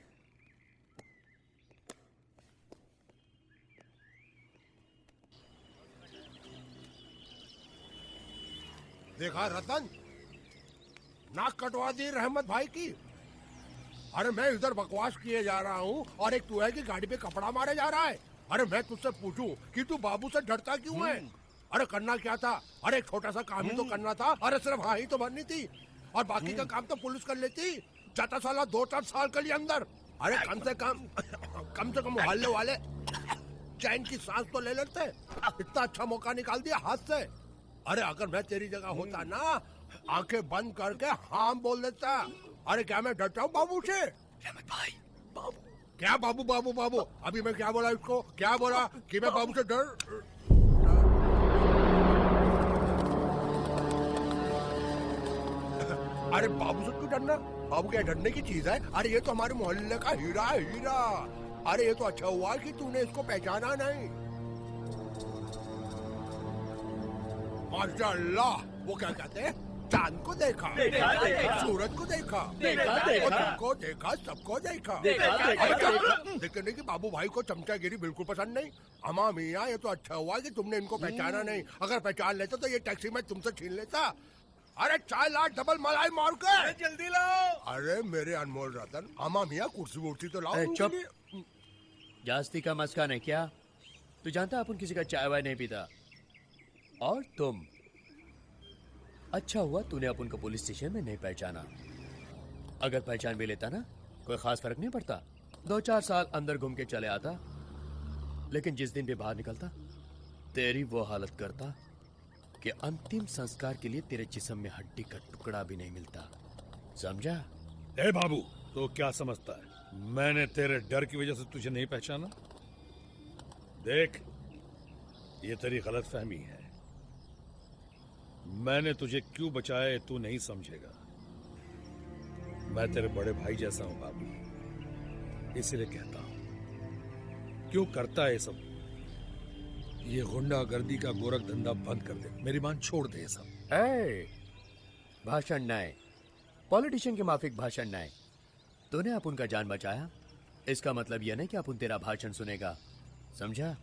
देखा रतन, नाक कटवा दी रहमत भाई की। अरे मैं इधर बकवास किए जा रहा हूँ और एक तू है कि गाड़ी पे कपड़ा मारे जा रहा है। अरे मैं तुझसे पूछूं कि तू बाबू से डरता क्यों है? अरे करना क्या था? अरे एक छोटा सा काम ही तो करना था। अरे सिर्फ हाँ ही तो भरनी थी और बाकी का काम तो पुलिस कर लेती। जाता साला 2-4 साल के लिए अंदर। अरे कम से कम मोहल्ले वाले चैन की सांस तो ले लेते। इतना अच्छा मौका निकाल दिया हाथ से। अरे अगर मैं तेरी जगह होता ना, आंखें बंद करके हाँ बोल देता। अरे क्या मैं डरता हूँ बाबू से? रहमत भाई, बाबू क्या बाबू बाबू बाबू? अभी मैं क्या बोला इसको? क्या बोला कि मैं बाबू से डर? अरे बाबू से क्यों डरना? बाबू क्या डरने की चीज है? अरे ये तो हमारे मोहल्ले का हीरा है, हीरा। अरे ये तो अच्छा हुआ कि तूने इसको पहचाना नहीं। माशाअल्लाह, वो क्या कहते हैं, चांद को देखा, सूरज को देखा, सबको देखा, सबको देखा। देखने की बाबू भाई को चमचागिरी बिल्कुल पसंद नहीं। अमा मियाँ, ये तो अच्छा हुआ कि तुमने इनको पहचाना नहीं। अगर पहचान लेते तो ये टैक्सी में तुमसे छीन लेता। अरे 4 लाख डबल मलाई मार के जल्दी लाओ। अरे मेरे अनमोल रतन, अमा मियाँ कुर्सी वुर्सी तो लाओ। चुप, जास्ती का मस्का नहीं क्या? तू जानता अपन किसी का चाय वाय नहीं पीता। और तुम, अच्छा हुआ तूने अपन को पुलिस स्टेशन में नहीं पहचाना। अगर पहचान भी लेता ना, कोई खास फर्क नहीं पड़ता। 2-4 साल अंदर घूम के चले आता। लेकिन जिस दिन भी बाहर निकलता, तेरी वो हालत करता कि अंतिम संस्कार के लिए तेरे जिस्म में हड्डी का टुकड़ा भी नहीं मिलता। समझा? ए बाबू, तो क्या समझता है मैंने तेरे डर की वजह से तुझे नहीं पहचाना? देख, ये तेरी गलतफहमी है। मैंने तुझे क्यों बचाया तू नहीं समझेगा। मैं तेरे बड़े भाई जैसा हूं बाबू, इसलिए कहता हूं। क्यों करता है ये सब? ये गुंडागर्दी का गोरख धंधा बंद कर दे। मेरी मान छोड़ दे ये सब। भाषण नहीं, पॉलिटिशियन के माफिक भाषण नहीं। तूने अपन का जान बचाया, इसका मतलब यह नहीं कि अपन तेरा भाषण सुनेगा। समझा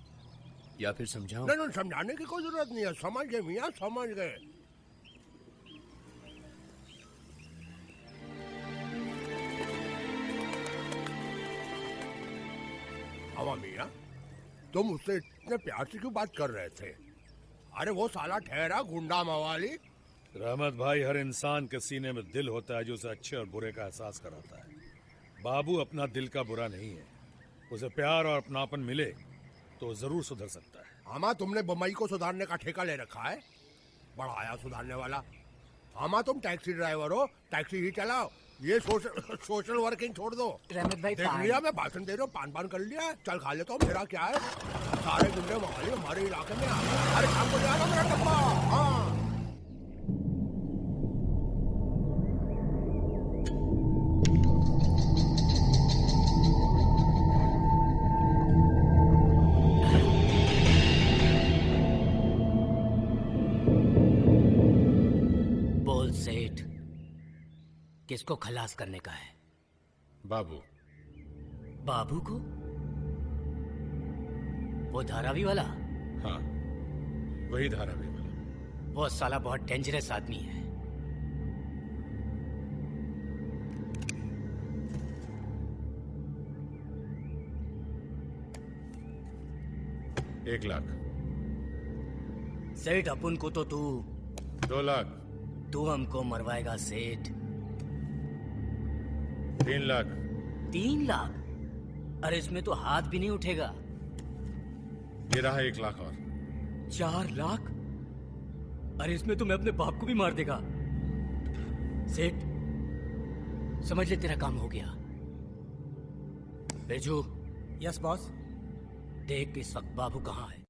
या फिर समझाऊं? नहीं, समझाने की कोई जरूरत नहीं है। समझ गए मियाँ, समझ गए। अमा मियाँ, तुम उससे इतने प्यार से क्यों बात कर रहे थे? अरे वो साला ठहरा गुंडा मवाली। रहमत भाई, हर इंसान के सीने में दिल होता है जो उसे अच्छे और बुरे का एहसास कराता है। बाबू अपना दिल का बुरा नहीं है। उसे प्यार और अपनापन मिले तो जरूर सुधर सकता है। आमा, तुमने बम्बई को सुधारने का ठेका ले रखा है। बड़ा आया सुधारने वाला। आमा, तुम टैक्सी ड्राइवर हो, टैक्सी ही चलाओ। ये सोशल वर्किंग छोड़ दो। रहमत भाई, देख लिया मैं भाषण दे रहा हूँ, पान कर लिया। चल खा लेता हूँ। मेरा क्या है, सारे गुंडे मोहाली हमारे इलाके में आ गए। अरे शाम को जाना मेरा डब्बा। हाँ, बोल सेठ, किसको खलास करने का है? बाबू। बाबू को? वो धारावी वाला? हाँ, वही धारावी वाला। वो साला बहुत डेंजरस आदमी है। एक लाख। सेठ, अपन को तो तू 2 लाख। तू हमको मरवाएगा सेठ। 3 लाख। 3 लाख? अरे इसमें तो हाथ भी नहीं उठेगा। ये रहा 1 लाख और। 4 लाख? अरे इसमें तो मैं अपने बाप को भी मार देगा। सेठ, समझ ले तेरा काम हो गया। बेजू। Yes boss. देख इस वक्त बाबू कहाँ है।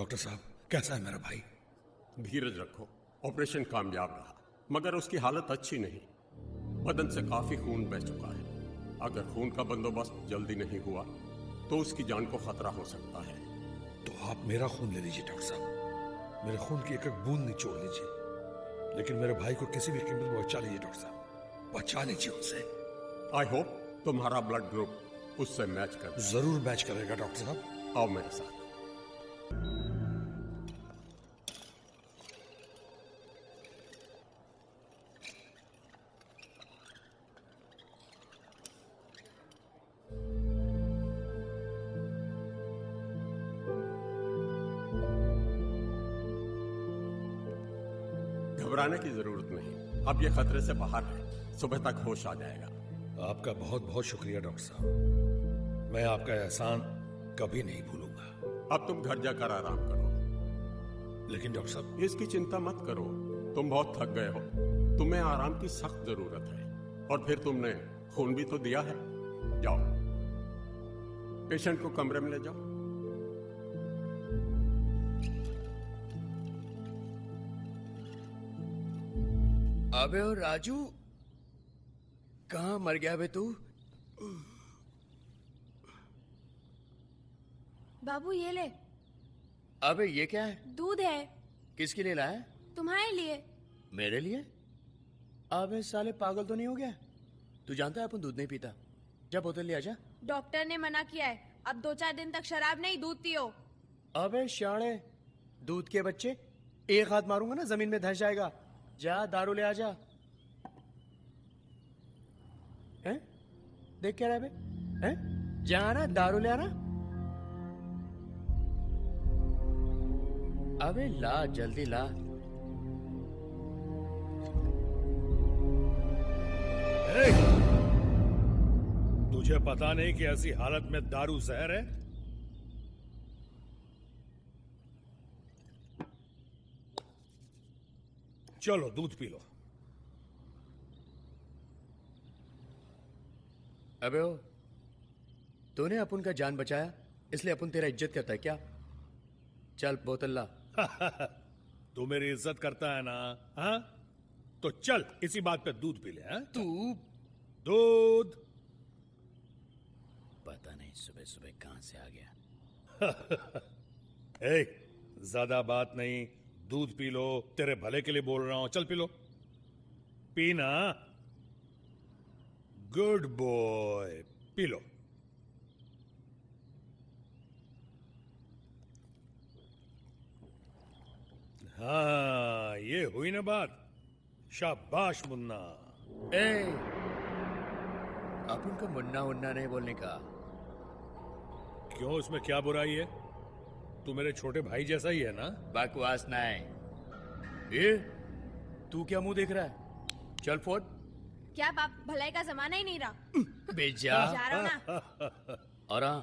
डॉक्टर साहब, कैसा है मेरा भाई? धीरज रखो। ऑपरेशन कामयाब रहा, मगर उसकी हालत अच्छी नहीं। बदन से काफी खून बह चुका है। अगर खून का बंदोबस्त जल्दी नहीं हुआ तो उसकी जान को खतरा हो सकता है। तो आप मेरा खून ले लीजिए डॉक्टर साहब, मेरे खून की एक एक बूंद निचोड़ लीजिए, लेकिन मेरे भाई को किसी भी कीमत में बचा लीजिए डॉक्टर साहब, बचा लीजिए उसे। आई होप तुम्हारा ब्लड ग्रुप उससे मैच कर। जरूर मैच करेगा डॉक्टर साहब। आओ मेरे साथ। घबराने की जरूरत नहीं, अब ये खतरे से बाहर है। सुबह तक होश आ जाएगा। आपका बहुत बहुत शुक्रिया डॉक्टर साहब, मैं आपका एहसान कभी नहीं भूलूंगा। अब तुम घर जाकर आराम करो। लेकिन डॉक्टर साहब, इसकी चिंता मत करो, तुम बहुत थक गए हो, तुम्हें आराम की सख्त जरूरत है। और फिर तुमने खून भी तो दिया है। जाओ, पेशेंट को कमरे में ले जाओ। अबे ओ राजू, कहाँ मर गया बे तू? बाबू ये ले। अबे ये क्या है? दूध है। किसके लिए लाया? तुम्हारे लिए। मेरे लिए? अबे साले पागल तो नहीं हो गया? तू जानता है अपन दूध नहीं पीता। जा बोतल ले आजा। डॉक्टर ने मना किया है, अब 2-4 दिन तक शराब नहीं, दूध पियो। अबे शाणे, दूध के बच्चे, एक हाथ मारूंगा ना जमीन में धंस जाएगा। जा दारू ले आजा। हैं? देख क्या रहा है बे? हैं? जा ना दारू ले आना। अबे ला, जल्दी ला। तुझे पता नहीं कि ऐसी हालत में दारू जहर है? चलो दूध पी लो। अबे ओ, तूने अपन का जान बचाया इसलिए अपन तेरा इज्जत करता है क्या? चल बोतल ला। तू मेरी इज्जत करता है ना? हाँ, तो चल इसी बात पे दूध पी ले। हाँ? तू दूध। पता नहीं सुबह सुबह कहां से आ गया। ए, ज्यादा बात नहीं, दूध पी लो, तेरे भले के लिए बोल रहा हूं। चल पी लो, पीना। Good boy, P low. हाँ, ये हुई ना बात। शाबाश मुन्ना। ए, अपन को मुन्ना उन्ना नहीं बोलने का। क्यों, इसमें क्या बुराई है? तू मेरे छोटे भाई जैसा ही है ना? बकवास नहीं। ये तू क्या मुंह देख रहा है? चल फोड़। क्या बाप, भलाई का जमाना ही नहीं रहा। बेजा। जा रहा ना। और हाँ,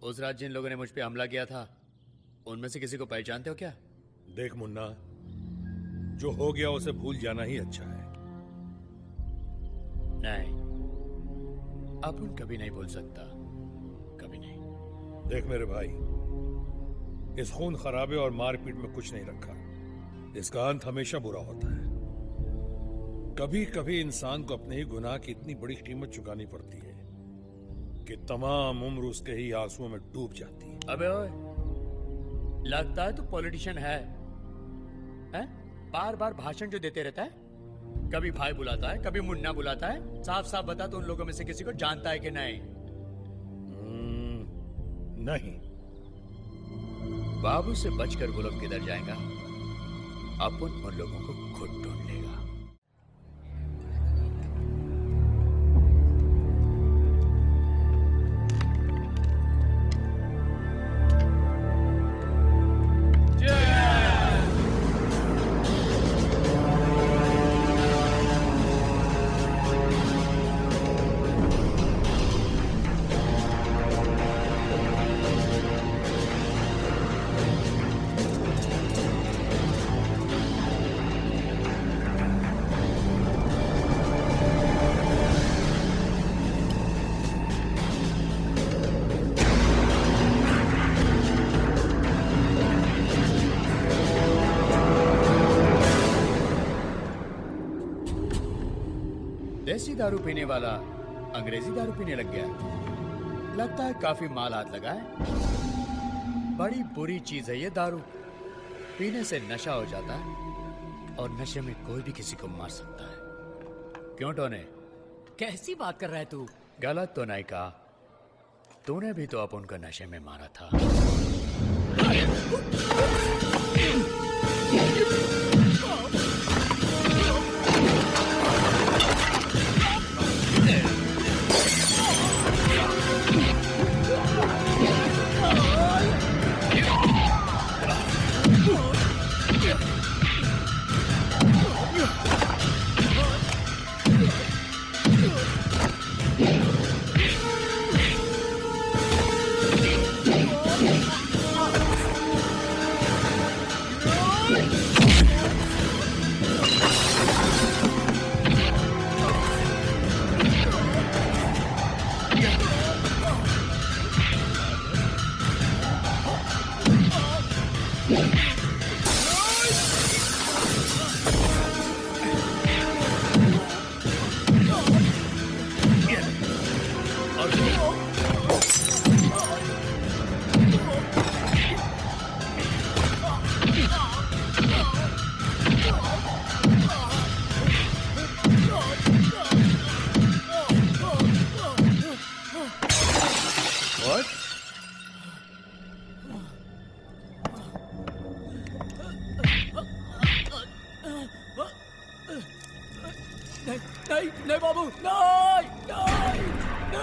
उस रात जिन लोगों ने मुझ पे हमला किया था, उनमें से किसी को पहचानते हो क्या? देख मुन्ना, जो हो गया उसे भूल जाना ही अच्छा है। नहीं, अपन कभी नहीं भूल सकता, कभी नहीं। देख मेरे भाई, इस खून खराबे और मारपीट में कुछ नहीं रखा। इसका अंत हमेशा बुरा होता है। कभी कभी इंसान को अपने ही गुनाह की इतनी बड़ी कीमत चुकानी पड़ती है कि तमाम उम्र उसके ही आंसुओं में डूब जाती है। अबे ओए, लगता है तू पॉलिटिशियन है? बार बार भाषण जो देते रहता है, कभी भाई बुलाता है, कभी मुन्ना बुलाता है। साफ साफ बता, तो उन लोगों में से किसी को जानता है कि नहीं? नहीं। बाबू से बचकर वो लोग किधर जाएगा? अपन उन लोगों को खुद ढूंढ लेगा। देसी दारू पीने वाला अंग्रेजी दारू पीने लग गया। लगता है काफी माल हाथ लगा है। बड़ी बुरी चीज है ये दारू। पीने से नशा हो जाता है और नशे में कोई भी किसी को मार सकता है। क्यों टोने? कैसी बात कर रहा है तू? गलत तो नहीं कहा। तूने भी तो अपन को नशे में मारा था। नहीं बाबू,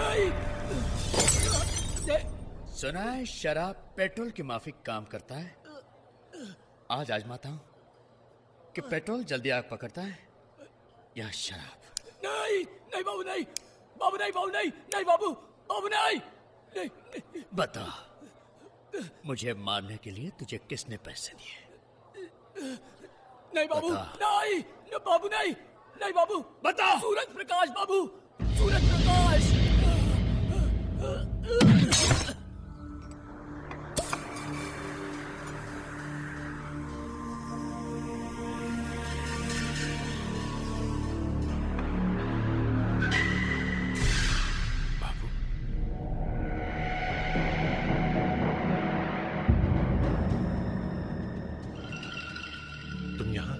नहीं। सुना है शराब पेट्रोल की माफिक काम करता है। आज आजमाता हूं कि पेट्रोल जल्दी आग पकड़ता है या शराब। नहीं बाबू, नहीं बाबू, नहीं बाबू, नहीं बाबू, बाबू नहीं। बता, मुझे मारने के लिए तुझे किसने पैसे दिए? नहीं बाबू, बता। नहीं बाबू, नहीं बाबू, बता। सूरज प्रकाश बाबू, सूरज प्रकाश। तुम यहां?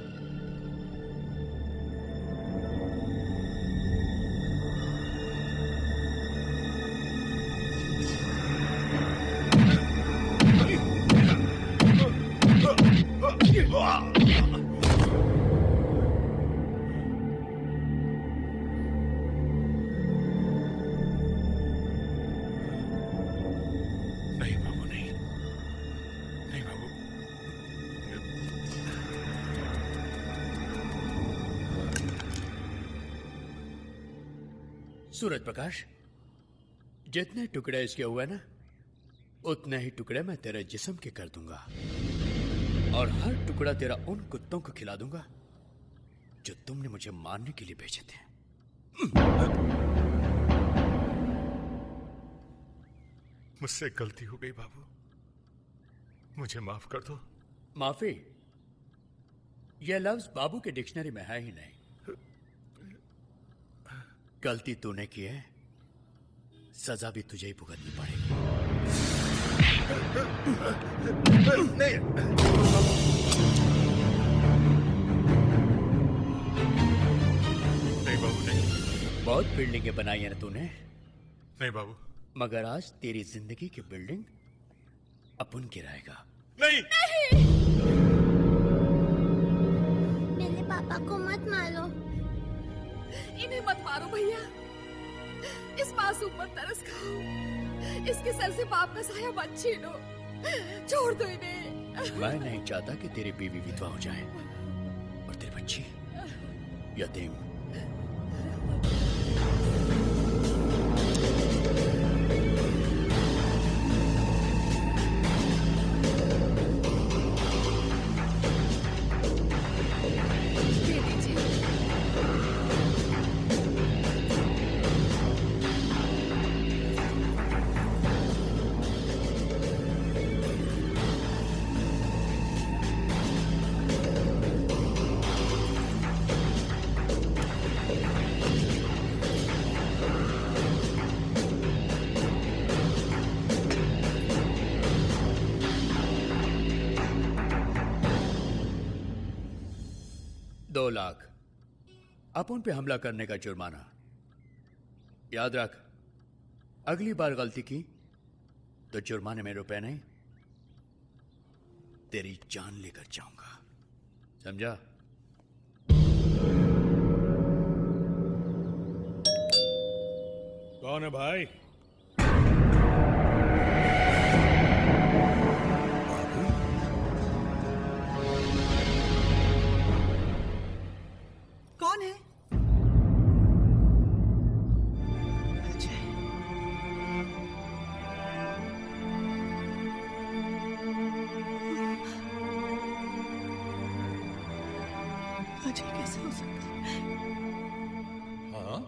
नहीं बाबू, नहीं बाबू। सूरज प्रकाश, जितने टुकड़े इसके हुए ना, उतने ही टुकड़े मैं तेरे जिस्म के कर दूंगा और हर टुकड़ा तेरा उन कुत्तों को खिला दूंगा जो तुमने मुझे मारने के लिए भेजे थे। मुझसे गलती हो गई बाबू, मुझे माफ कर दो। माफी? यह लफ्ज बाबू के डिक्शनरी में है ही नहीं। गलती तूने की है, सजा भी तुझे ही भुगतनी पड़ेगी। नहीं बाबू, नहीं। बहुत बिल्डिंगें बनाई है ना तूने? नहीं बाबू। मगर आज तेरी जिंदगी की बिल्डिंग अपन गिराएगा। नहीं। मेरे पापा को मत मारो। इन्हें मत मारो भैया, इस मासूम पर तरस खाओ। इसके सर से पाप का साया मत छीनो, छोड़ दो इन्हें। मैं नहीं चाहता कि तेरी बीवी विधवा हो जाए और तेरी बच्ची यतीम। 2 लाख अपन पे हमला करने का जुर्माना। याद रख, अगली बार गलती की तो जुर्माने में रुपए नहीं, तेरी जान लेकर जाऊंगा, समझा? कौन है भाई? कौन है? अजय कैसे हो सकता है? हाँ,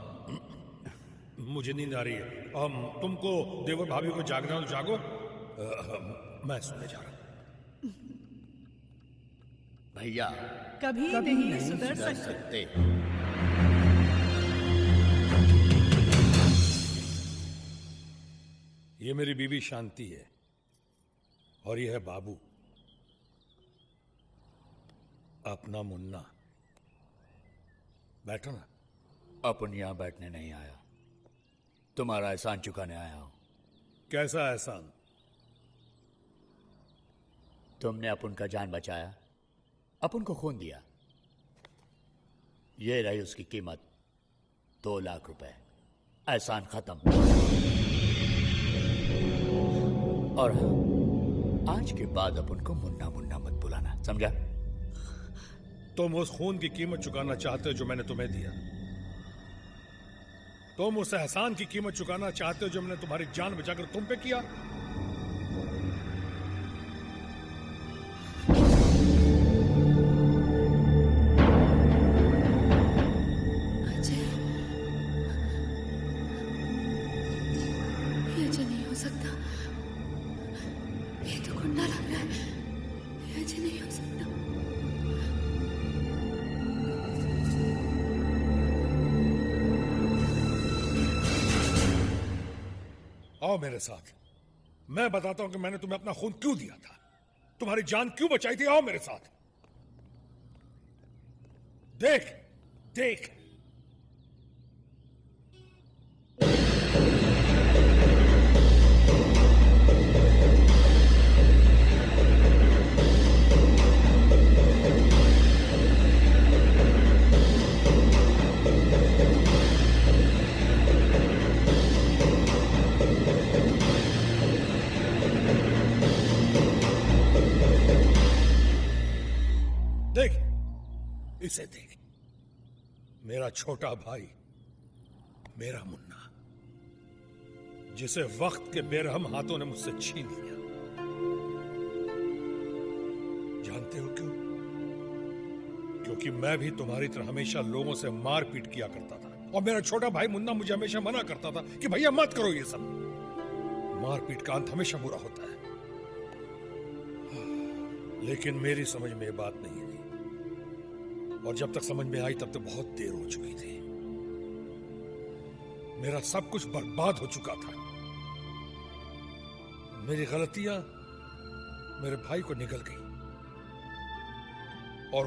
मुझे नींद आ रही है। तुमको देवर भाभी को जागना हो तो जागो, मैं सोने जा रहा हूं। भैया कभी नहीं सुधर सकते। ये मेरी बीवी शांति है और ये है बाबू, अपना मुन्ना। बैठो ना। अपन यहां बैठने नहीं आया, तुम्हारा एहसान चुकाने आया हूं। कैसा एहसान? तुमने अपन का जान बचाया, अपन को खून दिया, ये रही उसकी कीमत, 2 लाख रुपए। एहसान खत्म। और हाँ, आज के बाद अपन को मुन्ना मुन्ना मत बुलाना, समझा? तुम उस खून की कीमत चुकाना चाहते हो जो मैंने तुम्हें दिया। तुम उस एहसान की कीमत चुकाना चाहते हो जो मैंने तुम्हारी जान बचाकर तुम पे किया। ये नहीं हो सकता, ये तो गुंडा लग रहा है। ये नहीं हो सकता। आओ मेरे साथ, मैं बताता हूं कि मैंने तुम्हें अपना खून क्यों दिया था, तुम्हारी जान क्यों बचाई थी। आओ मेरे साथ। देख देख, देख इसे देख, मेरा छोटा भाई, मेरा मुन्ना, जिसे वक्त के बेरहम हाथों ने मुझसे छीन लिया। जानते हो क्यों? क्योंकि मैं भी तुम्हारी तरह हमेशा लोगों से मारपीट किया करता था, और मेरा छोटा भाई मुन्ना मुझे हमेशा मना करता था कि भैया मत करो ये सब, मारपीट का अंत हमेशा बुरा होता है। लेकिन मेरी समझ में ये बात नहीं आई, और जब तक समझ में आई तब तक बहुत देर हो चुकी थी। मेरा सब कुछ बर्बाद हो चुका था। मेरी गलतियां मेरे भाई को निगल गई, और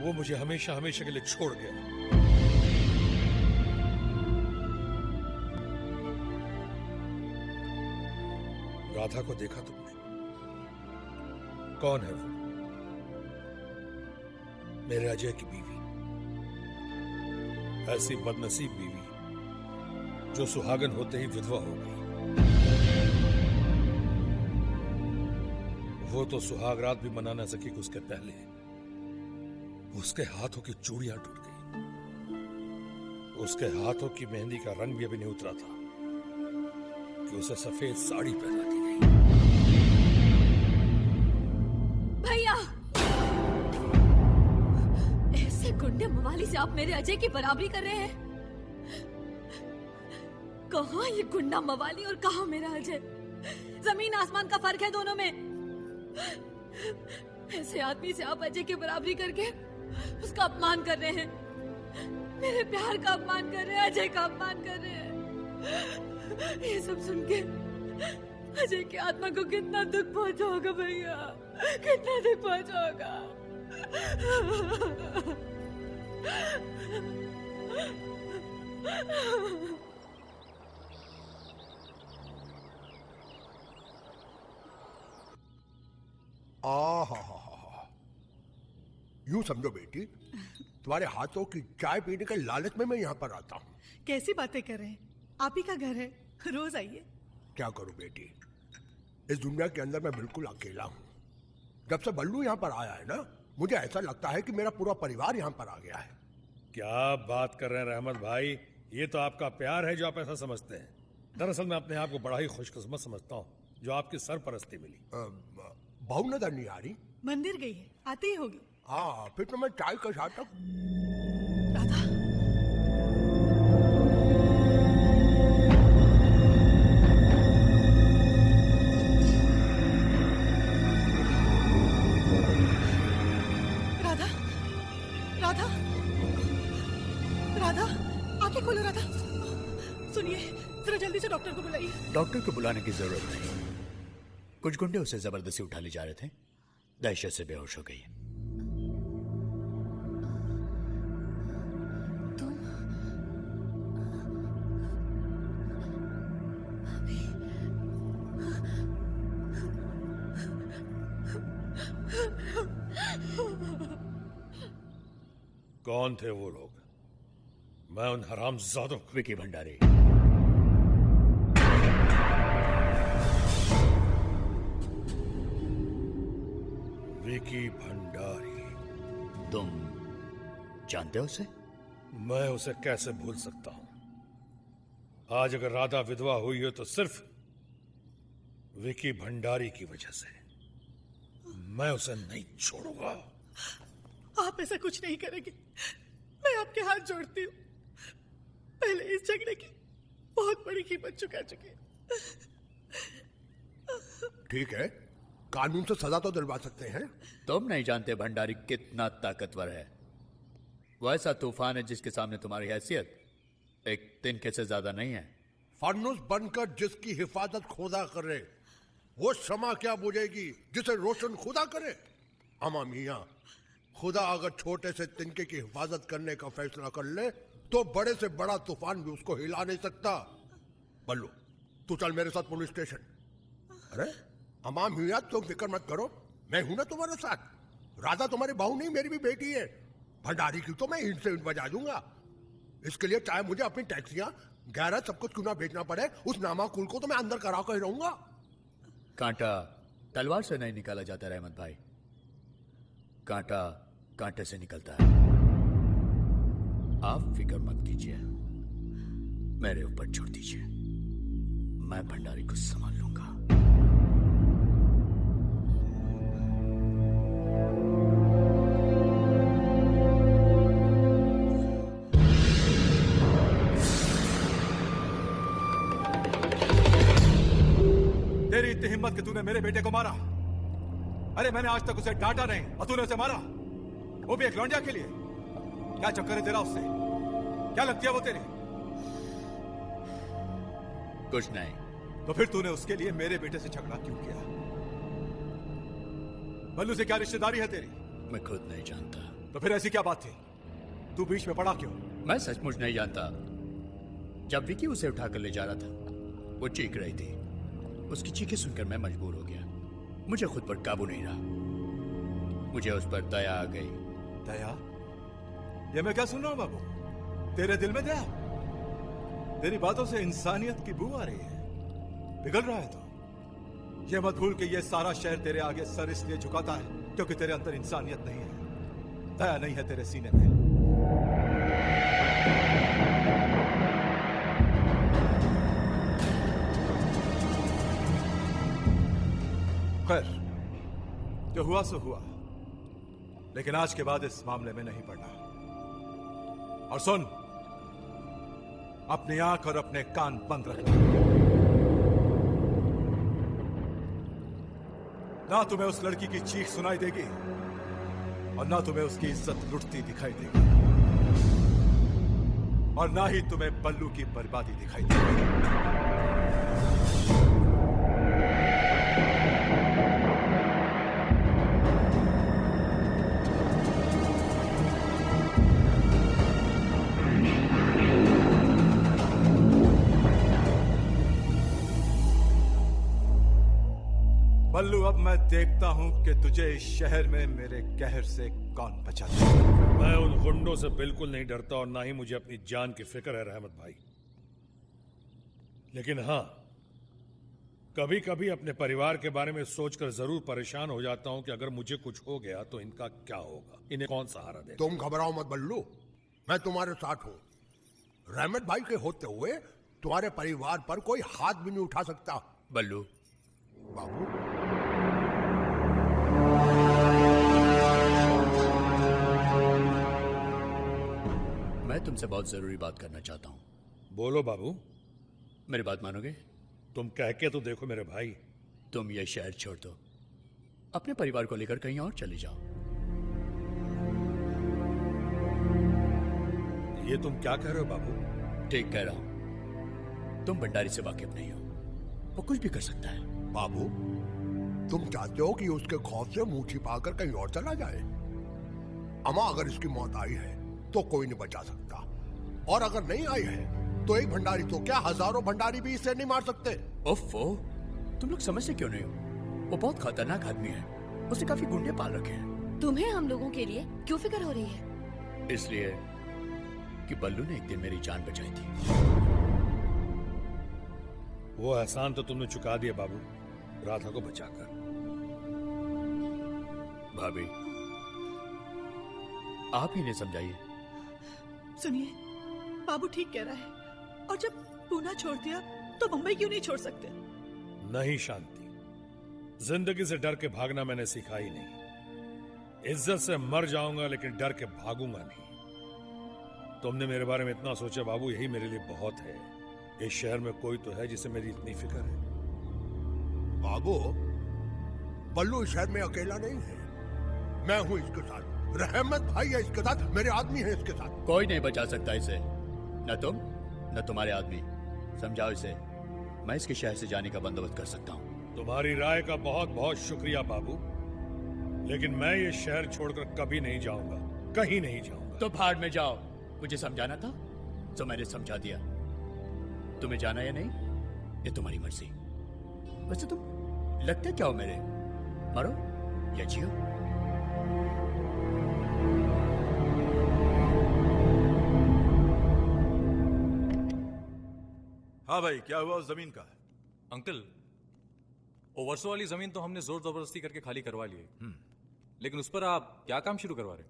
वो मुझे हमेशा हमेशा के लिए छोड़ गया। राधा को देखा तुमने? कौन है वो? मेरे अजय की बीवी। ऐसी बदनसीब बीवी जो सुहागन होते ही विधवा हो गई। वो तो सुहाग रात भी मना ना सकी कि उसके पहले उसके हाथों की चूड़ियां टूट गई। उसके हाथों की मेहंदी का रंग भी अभी नहीं उतरा था कि उसे सफेद साड़ी पहना दी गई। भैया, ऐसे गुंडे मवाली से आप मेरे अजय की बराबरी कर रहे हैं? कहाँ ये गुंडा मवाली और कहाँ मेरा अजय? जमीन आसमान का फर्क है दोनों में। ऐसे आदमी से आप अजय की बराबरी करके उसका अपमान कर रहे हैं, मेरे प्यार का अपमान कर रहे हैं, अजय का अपमान कर रहे हैं। ये सब सुन के अजय की आत्मा को कितना दुख पहुंचा होगा भैया, कितना दुख पहुंचा होगा। यूं समझो बेटी, तुम्हारे हाथों की चाय पीने के लालच में मैं यहाँ पर आता हूँ। कैसी बातें कर रहे हैं? आप ही का घर है, रोज आइए। क्या करूं बेटी, इस दुनिया के अंदर मैं बिल्कुल अकेला हूँ। जब से बल्लू यहाँ पर आया है ना, मुझे ऐसा लगता है कि मेरा पूरा परिवार यहाँ पर आ गया है। क्या बात कर रहे हैं रहमत भाई, ये तो आपका प्यार है जो आप ऐसा समझते हैं। दरअसल मैं अपने आप को बड़ा ही खुशकिस्मत समझता हूँ जो आपकी सरपरस्ती मिली। बहू नजर नहीं आ रही? मंदिर गई है, आती ही होगी। हाँ, फिर तो मैं चाय के साथ राधा, राधा, राधा, राधा, आंखें खोलो राधा। सुनिए, जरा जल्दी से डॉक्टर को बुलाइए। डॉक्टर को बुलाने की जरूरत नहीं। कुछ गुंडे उसे जबरदस्ती उठा ले जा रहे थे, दहशत से बेहोश हो गई। कौन थे वो लोग? मैं उन हरामजादों को। विकी भंडारी। विकी भंडारी। तुम जानते हो उसे? मैं उसे कैसे भूल सकता हूं? आज अगर राधा विधवा हुई हो तो सिर्फ विकी भंडारी की वजह से। मैं उसे नहीं छोड़ूंगा। आप ऐसा कुछ नहीं करेंगे, मैं आपके हाथ जोड़ती हूँ। पहले इस झगड़े की बहुत बड़ी कीमत चुका चुके। ठीक है, कानून से सजा तो दिलवा सकते हैं। तुम नहीं जानते भंडारी कितना ताकतवर है। वो ऐसा तूफान है जिसके सामने तुम्हारी हैसियत एक तिनके से ज्यादा नहीं है। फानुस बनकर जिसकी हिफाजत खुदा करे, वो शमा क्या बुझेगी जिसे रोशन खुदा करे। अमा मियां, खुदा अगर छोटे से तिनके की हिफाजत करने का फैसला कर ले तो बड़े से बड़ा तूफान भी उसको हिला नहीं सकता। बल्लू, तू चल मेरे साथ पुलिस स्टेशन। अरे अमा मियां, तुम फिक्र मत करो, मैं हूं ना तुम्हारे साथ। राधा तुम्हारी बहू नहीं, मेरी भी बेटी है। भंडारी की तो मैं ईंट से ईंट बजा दूंगा। इसके लिए चाहे मुझे अपनी टैक्सियां गैराज सब कुछ क्यों ना बेचना पड़े, उस नामा कुल को तो मैं अंदर करा कर रहूंगा। कांटा तलवार से नहीं निकाला जाता रहमत भाई, कांटा कांटे से निकलता है। आप फिक्र मत कीजिए, मेरे ऊपर छोड़ दीजिए, मैं भंडारी को संभाल लूंगा। तेरी इतनी हिम्मत कि तूने मेरे बेटे को मारा। अरे मैंने आज तक उसे डांटा नहीं और तूने उसे मारा, वो भी एक लौंडिया के लिए। क्या चक्कर है तेरा उससे? क्या लगती है वो तेरी? कुछ नहीं। तो फिर तूने उसके लिए मेरे बेटे से झगड़ा क्यों किया? बल्लू से क्या रिश्तेदारी है तेरी? मैं खुद नहीं जानता। तो फिर ऐसी क्या बात थी? तू बीच में पड़ा क्यों? मैं सचमुच नहीं जानता। जब विकी उसे उठाकर ले जा रहा था, वो चीख रही थी। उसकी चीखें सुनकर मैं मजबूर हो गया। मुझे खुद पर काबू नहीं रहा। मुझे उस पर दया आ गई। दया? ये मैं क्या सुन रहा हूं बाबू? तेरे दिल में दया? तेरी बातों से इंसानियत की बू आ रही है। पिघल रहा है तो। ये मत भूल कि ये सारा शहर तेरे आगे सर इसलिए झुकाता है क्योंकि तेरे अंदर इंसानियत नहीं है, दया नहीं है तेरे सीने में। खैर, जो हुआ सो हुआ, लेकिन आज के बाद इस मामले में नहीं पड़ना। और सुन, अपनी आंख और अपने कान बंद रखना। ना तुम्हें उस लड़की की चीख सुनाई देगी और ना तुम्हें उसकी इज्जत लुटती दिखाई देगी, और ना ही तुम्हें बल्लू की बर्बादी दिखाई देगी। बल्लू, अब मैं देखता हूं कि तुझे इस शहर में मेरे कहर से कौन बचाता है। मैं उन गुंडों से बिल्कुल नहीं डरता और ना ही मुझे अपनी जान की फिक्र है रहमत भाई। लेकिन हां, कभी कभी अपने परिवार के बारे में सोचकर जरूर परेशान हो जाता हूं कि अगर मुझे कुछ हो गया तो इनका क्या होगा, इन्हें कौन सहारा देगा। तुम घबराओ मत बल्लू, मैं तुम्हारे साथ हूं। रहमत भाई के होते हुए तुम्हारे परिवार पर कोई हाथ भी नहीं उठा सकता। बल्लू बाबू, मैं तुमसे बहुत जरूरी बात करना चाहता हूं। बोलो बाबू। मेरी बात मानोगे? तुम कह के तो देखो मेरे भाई। तुम ये शहर छोड़ दो, अपने परिवार को लेकर कहीं और चले जाओ। ये तुम क्या कह रहे हो बाबू? ठीक कह रहा हूं। तुम भंडारी से वाकिफ नहीं हो, वो कुछ भी कर सकता है। बाबू, तुम चाहते हो कि उसके खौफ से मुंह छिपाकर कहीं और चला जाए? अमा, अगर इसकी मौत आई है तो कोई नहीं बचा सकता, और अगर नहीं आई है तो एक भंडारी तो क्या, हजारों भंडारी भी इसे नहीं मार सकते। ओफो, तुम लोग समझते क्यों नहीं हो? वो बहुत खतरनाक आदमी है, उसने काफी गुंडे पाल रखे हैं। तुम्हें हम लोगों के लिए क्यों फिक्र हो रही है? इसलिए कि बल्लू ने एक दिन मेरी जान बचाई थी। वो एहसान तो तुमने चुका दिया बाबू, राधा को बचाकर। भाभी, आप ही ने समझाइए। सुनिए, बाबू ठीक कह रहा है, और जब पूना छोड़ दिया तो मुंबई क्यों नहीं छोड़ सकते? नहीं शांति, जिंदगी से डर के भागना मैंने सीखा ही नहीं। इज्जत से मर जाऊंगा लेकिन डर के भागूंगा नहीं। तुमने मेरे बारे में इतना सोचा बाबू, यही मेरे लिए बहुत है। इस शहर में कोई तो है जिसे मेरी इतनी फिक्र है। बाबू, बल्लू इस शहर में अकेला नहीं है, मैं हूं इसके साथ। रहमत भाई है इसके साथ, मेरे आदमी है इसके साथ। कोई नहीं बचा सकता इसे, न तुम न तुम्हारे आदमी। समझाओ इसे, मैं इसके शहर से जाने का बंदोबस्त कर सकता हूँ। तुम्हारी राय का बहुत बहुत शुक्रिया बाबू, लेकिन मैं ये शहर छोड़कर कभी नहीं जाऊंगा, कहीं नहीं जाऊंगा। तो भाड़ में जाओ, मुझे समझाना था तो मैंने समझा दिया। तुम्हें जाना या नहीं ये तुम्हारी मर्जी। वैसे तुम लगते क्या हो मेरे, मरो या जियो। हाँ भाई, क्या हुआ उस जमीन का? अंकल, ओवरसो वाली जमीन तो हमने जोर जबरदस्ती करके खाली करवा ली है, लेकिन उस पर आप क्या काम शुरू करवा रहे?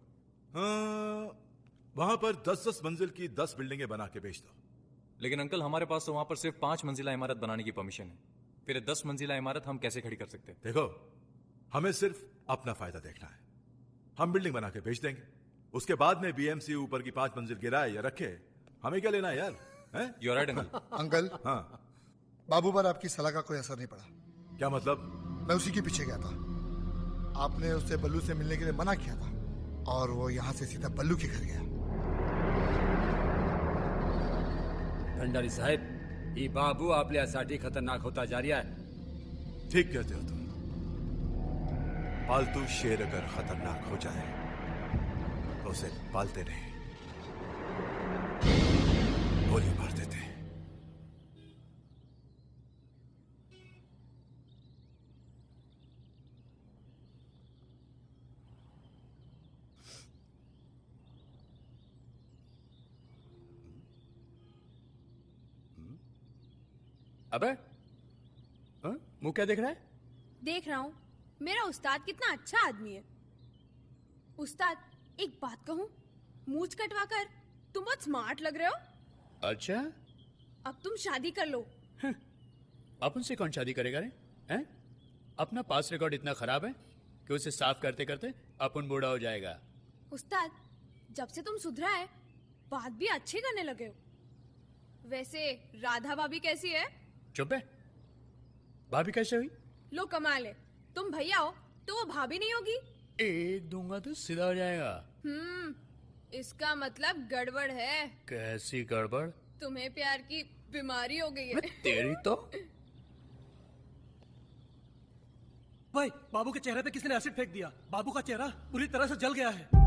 वहां पर 10-10 मंजिल की 10 बिल्डिंगें बना के बेच दो। लेकिन अंकल, हमारे पास तो वहां पर सिर्फ 5 मंजिला इमारत बनाने की परमिशन है। फिर 10 मंजिला इमारत हम कैसे खड़ी कर सकते हैं? देखो, हमें सिर्फ अपना फायदा देखना है। हम बिल्डिंग बना के बेच देंगे, उसके बाद में बीएमसी ऊपर की 5 मंजिल गिराए या रखे, हमें क्या लेना है यार? You are right uncle. Uncle, हाँ, बाबू पर आपकी सलाह का कोई असर नहीं पड़ा। क्या मतलब? मैं उसी के पीछे गया था। आपने उससे बल्लू से मिलने के लिए मना किया था, और वो यहाँ से सीधा बल्लू के घर गया। भंडारी साहब, ये बाबू आपले यासाठी खतरनाक होता जा रहा है। ठीक कहते हो तुम। पालतू शेर अगर खतरनाक हो जाए तो उसे पालते नहीं, गोली मार देते हैं। अबे मुंह क्या देख रहा है? देख रहा हूँ, मेरा उस्ताद कितना अच्छा आदमी है। उस्ताद, एक बात कहूँ, मूंछ कटवाकर तुम बहुत स्मार्ट लग रहे हो। अच्छा, अब तुम शादी कर लो। अपन से कौन शादी करेगा रे? हैं? अपना पास रिकॉर्ड इतना खराब है कि उसे साफ करते करते अपन बूढ़ा हो जाएगा। उस्ताद, जब से तुम सुधरा है, बात भी अच्छी करने लगे हो। वैसे राधा भाभी कैसी है? चुप है। भाभी कैसे हुई? लो कमाल है, तुम भैया हो तो वो भाभी नहीं होगी। एक दूंगा तो सीधा हो जाएगा। इसका मतलब गड़बड़ है। कैसी गड़बड़? तुम्हें प्यार की बीमारी हो गई है। तेरी तो। भाई, बाबू के चेहरे पे किसने एसिड फेंक दिया। बाबू का चेहरा पूरी तरह से जल गया है।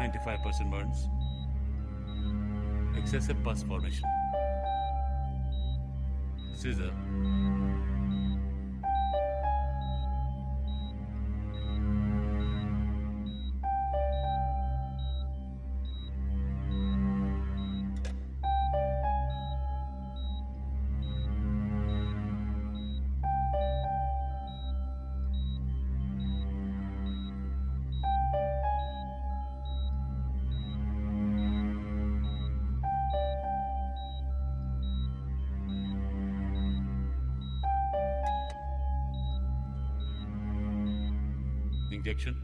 95% burns. Excessive pus formation. Scissor. Injection.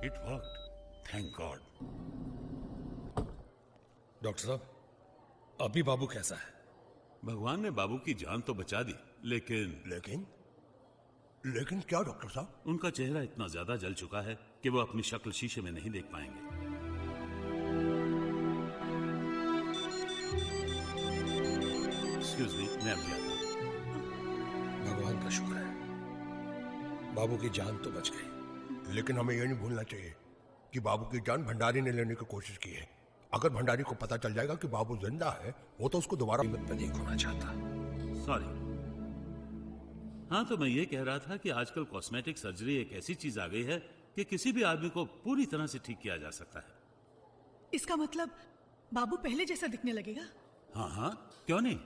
It worked. Thank God. Doctor साहब, अभी बाबू कैसा है? भगवान ने बाबू की जान तो बचा दी, लेकिन क्या डॉक्टर साहब? उनका चेहरा इतना ज्यादा जल चुका है कि वो अपनी शक्ल शीशे में नहीं देख पाएंगे। एक्सक्यूज मी, मैं अभी आता हूं। भगवान का शुक्र है, बाबू की जान तो बच गई। लेकिन हमें यह नहीं भूलना चाहिए कि बाबू की जान भंडारी ने लेने की कोशिश की है। अगर भंडारी को पता चल जाएगा कि बाबू जिंदा है, वो तो उसको दोबारा कीमत पे नहीं खोना चाहता। सॉरी। हाँ, तो मैं ये कह रहा था कि आजकल कॉस्मेटिक सर्जरी एक ऐसी चीज आ गई है कि किसी भी आदमी को पूरी तरह से ठीक किया जा सकता है। इसका मतलब बाबू पहले जैसा दिखने लगेगा? हाँ हाँ, क्यों नहीं।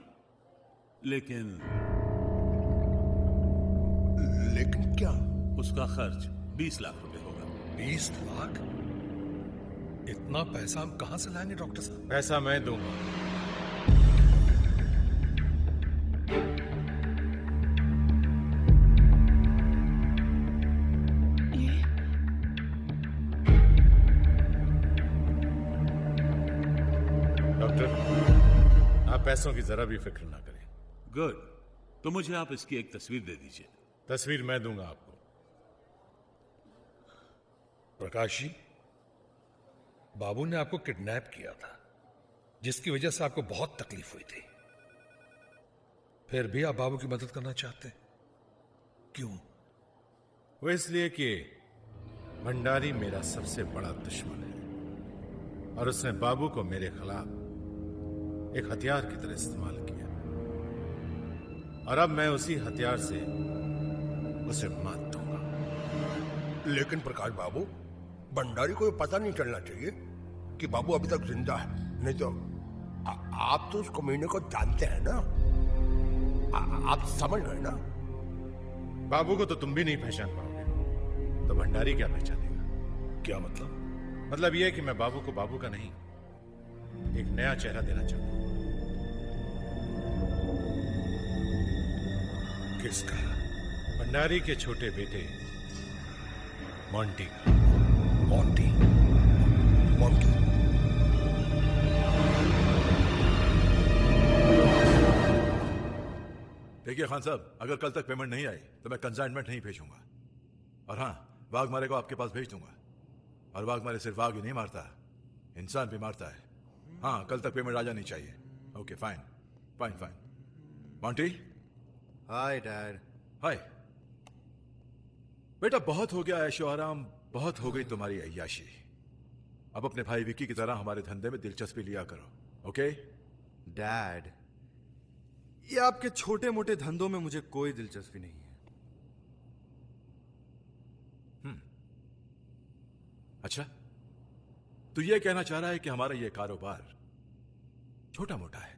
लेकिन क्या? उसका खर्च 20 लाख रुपए होगा। 20 लाख? इतना पैसा हम कहां से लाएंगे डॉक्टर साहब? पैसा मैं दूंगा। डॉक्टर, आप पैसों की जरा भी फिक्र ना करें। गुड। तो मुझे आप इसकी एक तस्वीर दे दीजिए। तस्वीर मैं दूंगा आपको। प्रकाश जी, बाबू ने आपको किडनैप किया था, जिसकी वजह से आपको बहुत तकलीफ हुई थी। फिर भी आप बाबू की मदद करना चाहते हैं, क्यों? वो इसलिए कि भंडारी मेरा सबसे बड़ा दुश्मन है और उसने बाबू को मेरे खिलाफ एक हथियार की तरह इस्तेमाल किया, और अब मैं उसी हथियार से उसे मात दूंगा। लेकिन प्रकाश बाबू, भंडारी को ये पता नहीं चलना चाहिए कि बाबू अभी तक जिंदा है। नहीं तो आप तो उस कमीने को जानते हैं ना, आप समझ गए ना। बाबू को तो तुम भी नहीं पहचान पाओगे, तो भंडारी क्या पहचानेगा? क्या मतलब? मतलब यह कि मैं बाबू को बाबू का नहीं, एक नया चेहरा देना चाहता हूं। किसका? भंडारी के छोटे बेटे मोंटी का। मोंटी? मोंटी? देखिए खान साहब, अगर कल तक पेमेंट नहीं आई तो मैं कंसाइनमेंट नहीं भेजूंगा। और हाँ, वाघमारे को आपके पास भेज दूंगा। और वाघमारे सिर्फ वाघ ही नहीं मारता, इंसान भी मारता है। हाँ, कल तक पेमेंट आ जानी चाहिए। Okay, fine fine fine. Monty? Hi dad. Hi बेटा, बहुत हो गया ऐशो आराम, बहुत हो गई तुम्हारी अय्याशी। अब अपने भाई विक्की की तरह हमारे धंधे में दिलचस्पी लिया करो, ओके? डैड, ये आपके छोटे मोटे धंधों में मुझे कोई दिलचस्पी नहीं है। अच्छा, तो ये कहना चाह रहा है कि हमारा ये कारोबार छोटा मोटा है।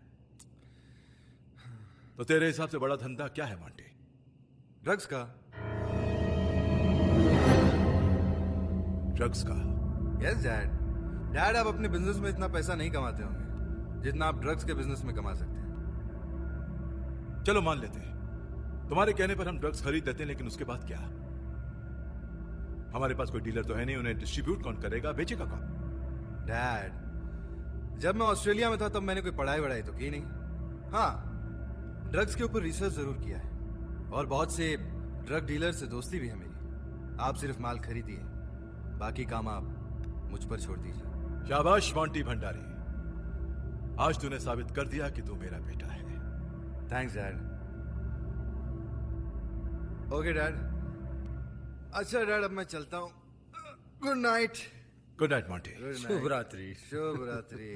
तो तेरे हिसाब से बड़ा धंधा क्या है मोंटी? ड्रग्स का। ड्रग्स का? Yes dad. डैड, आप अपने बिजनेस में इतना पैसा नहीं कमाते होंगे जितना आप ड्रग्स के बिजनेस में कमा सकते हैं। चलो मान लेते हैं, तुम्हारे कहने पर हम ड्रग्स खरीद लेते हैं, लेकिन उसके बाद क्या? हमारे पास कोई डीलर तो है नहीं, उन्हें डिस्ट्रीब्यूट कौन करेगा, बेचेगा कौन? डैड, जब मैं ऑस्ट्रेलिया में था तब मैंने कोई पढ़ाई वढ़ाई तो की नहीं। हाँ, ड्रग्स के ऊपर रिसर्च जरूर किया है और बहुत से ड्रग डीलर से दोस्ती भी है मेरी। आप सिर्फ माल खरीदिए, बाकी काम आप मुझ पर छोड़ दीजिए। शाबाश मोंटी भंडारी, आज तूने साबित कर दिया कि तू मेरा बेटा है। Thanks dad. Okay dad. अच्छा डैड, अब मैं चलता हूँ। Good night. Good night Monty. शुभ रात्रि। शुभ रात्रि।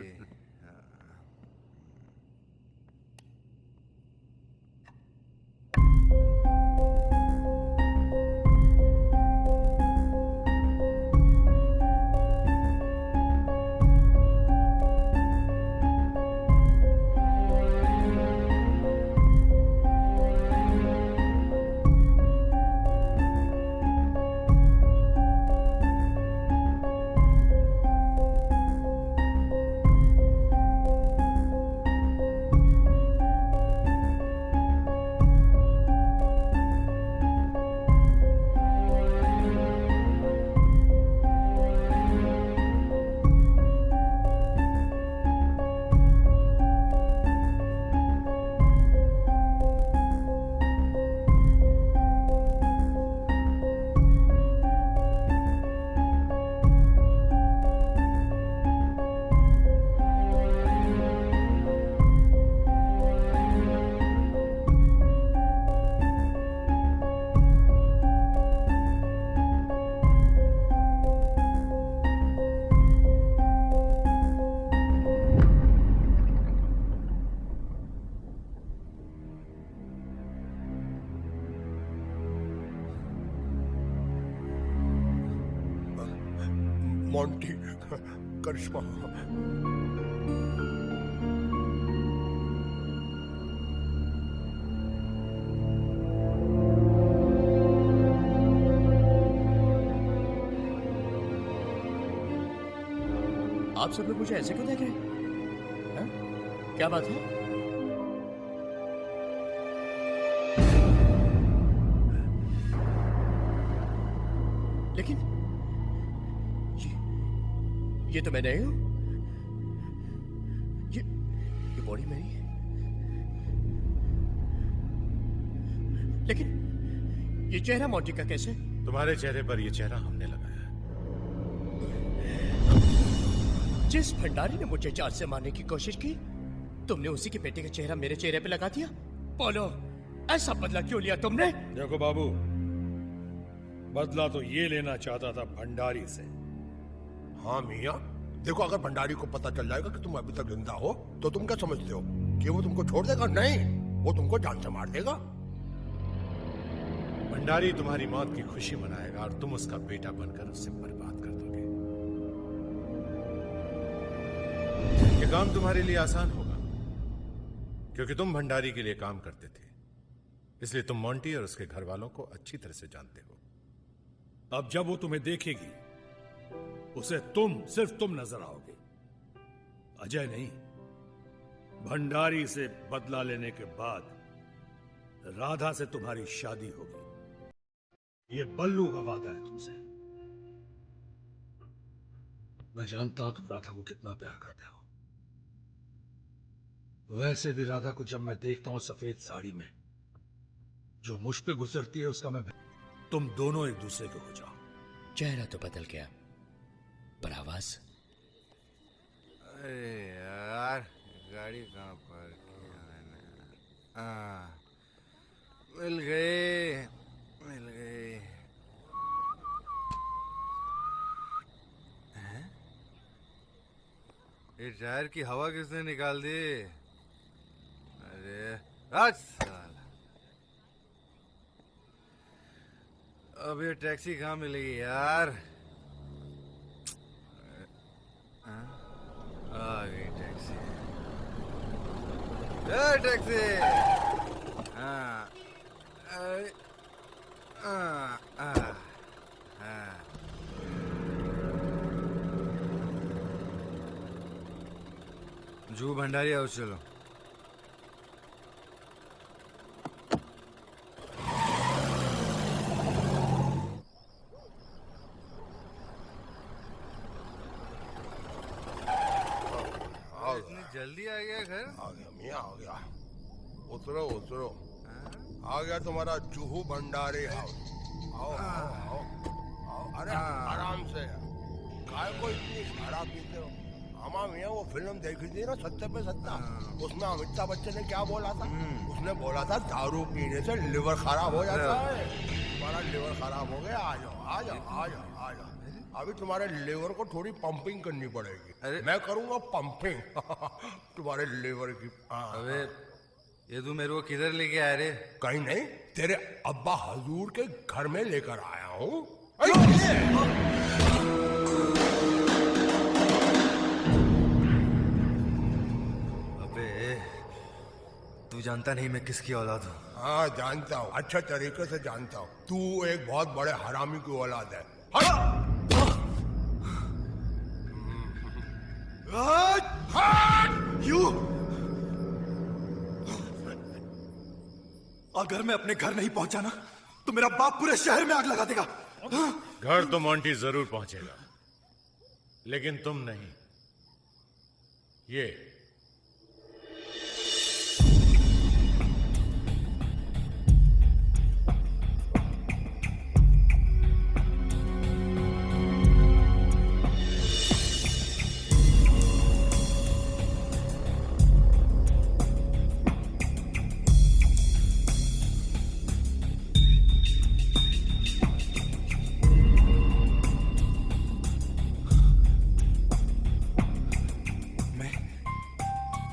मोंटी, करिश्मा। आप सब लोग मुझे ऐसे क्यों देख रहे हैं? हाँ? क्या बात है? लेकिन ये तो मैं नहीं हूं। ये बॉडी मेरी है, लेकिन ये चेहरा मोंटी का कैसे? तुम्हारे चेहरे पर ये चेहरा हमने लगाया। जिस भंडारी ने मुझे जान से मारने की कोशिश की, तुमने उसी के बेटे का चेहरा मेरे चेहरे पे लगा दिया। बोलो, ऐसा बदला क्यों लिया तुमने? देखो बाबू, बदला तो ये लेना चाहता था भंडारी से। हाँ मियाँ, देखो अगर भंडारी को पता चल जाएगा कि तुम अभी तक जिंदा हो तो तुम क्या समझते हो कि वो तुमको छोड़ देगा? नहीं, वो तुमको जान से मार देगा। भंडारी तुम्हारी मौत की खुशी मनाएगा और तुम उसका बेटा बनकर उससे बर्बाद कर दोगे। ये काम तुम्हारे लिए आसान होगा क्योंकि तुम भंडारी के लिए काम करते थे, इसलिए तुम मोंटी और उसके घर वालों को अच्छी तरह से जानते हो। अब जब वो तुम्हें देखेगी, उसे सिर्फ तुम नजर आओगे, अजय नहीं। भंडारी से बदला लेने के बाद राधा से तुम्हारी शादी होगी। ये बल्लू का वादा है तुमसे। मैं जानता हूं तुम राधा को कितना प्यार करते हो। वैसे भी राधा को जब मैं देखता हूं सफेद साड़ी में जो मुझ पे गुजरती है, उसका मैं तुम दोनों एक दूसरे के हो जाओ। चेहरा तो बदल गया, पर आवाज? अरे यार, गाड़ी कहाँ पार्क किया मैंने? मिल गए, मिल गए। हैं? ये टायर की हवा किसने निकाल दी? अरे आज साला, अब ये टैक्सी कहाँ मिलेगी यार? आ गई टैक्सी। टैक्सी। हाँ। जू भंडारी आओ, चलो। जल्दी आ गया घर? आ गया मियाँ, आ गया। उतरो उतरो। आ गया तुम्हारा जुहू भंडारी हाउस। आओ आओ आओ आओ। अरे आराम से। काय को इतनी शराब पीते हो? हमारा मियाँ वो फिल्म देखी थी ना, सत्ते पे सत्ता, उसमें अमिताभ बच्चन ने क्या बोला था? उसने बोला था दारू पीने से लिवर खराब हो जाता है। तुम्हारा लिवर खराब हो गया, आ जाओ आ जाओ आ जाओ आ जाओ। अभी तुम्हारे लिवर को थोड़ी पंपिंग करनी पड़ेगी। मैं करूंगा पंपिंग तुम्हारे लिवर की। अबे ये तू मेरे को किधर लेके आया रे? कहीं नहीं, तेरे अब्बा हजूर के घर में लेकर आया हूँ। अबे तू जानता नहीं मैं किसकी औलाद हूँ? हाँ जानता हूँ, अच्छे तरीके से जानता हूँ। तू एक बहुत बड़े हरामी की औलाद है। हट! यू अगर मैं अपने घर नहीं पहुंचा ना तो मेरा बाप पूरे शहर में आग लगा देगा। घर तो मोंटी जरूर पहुंचेगा, लेकिन तुम नहीं। ये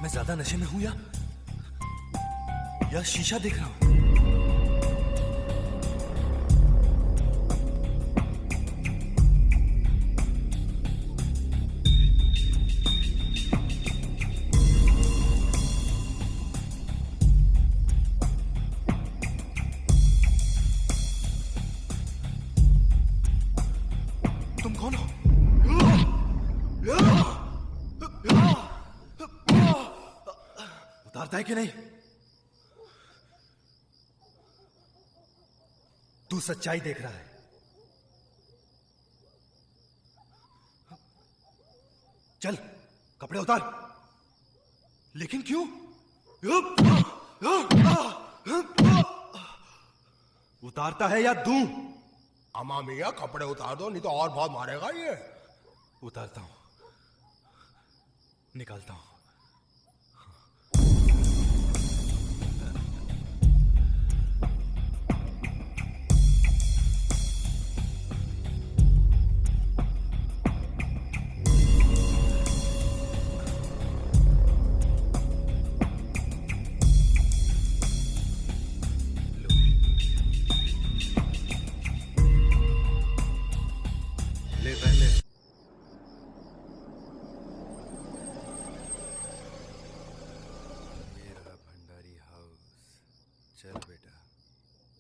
ज्यादा नशे में हूं या शीशा देख रहा हूं? तुम कौन हो? उतारता है कि नहीं? तू सच्चाई देख रहा है। चल कपड़े उतार। लेकिन क्यों? उतारता है या दूं? अमा मियाँ कपड़े उतार दो, नहीं तो और बहुत मारेगा ये। उतारता हूं, निकालता हूं।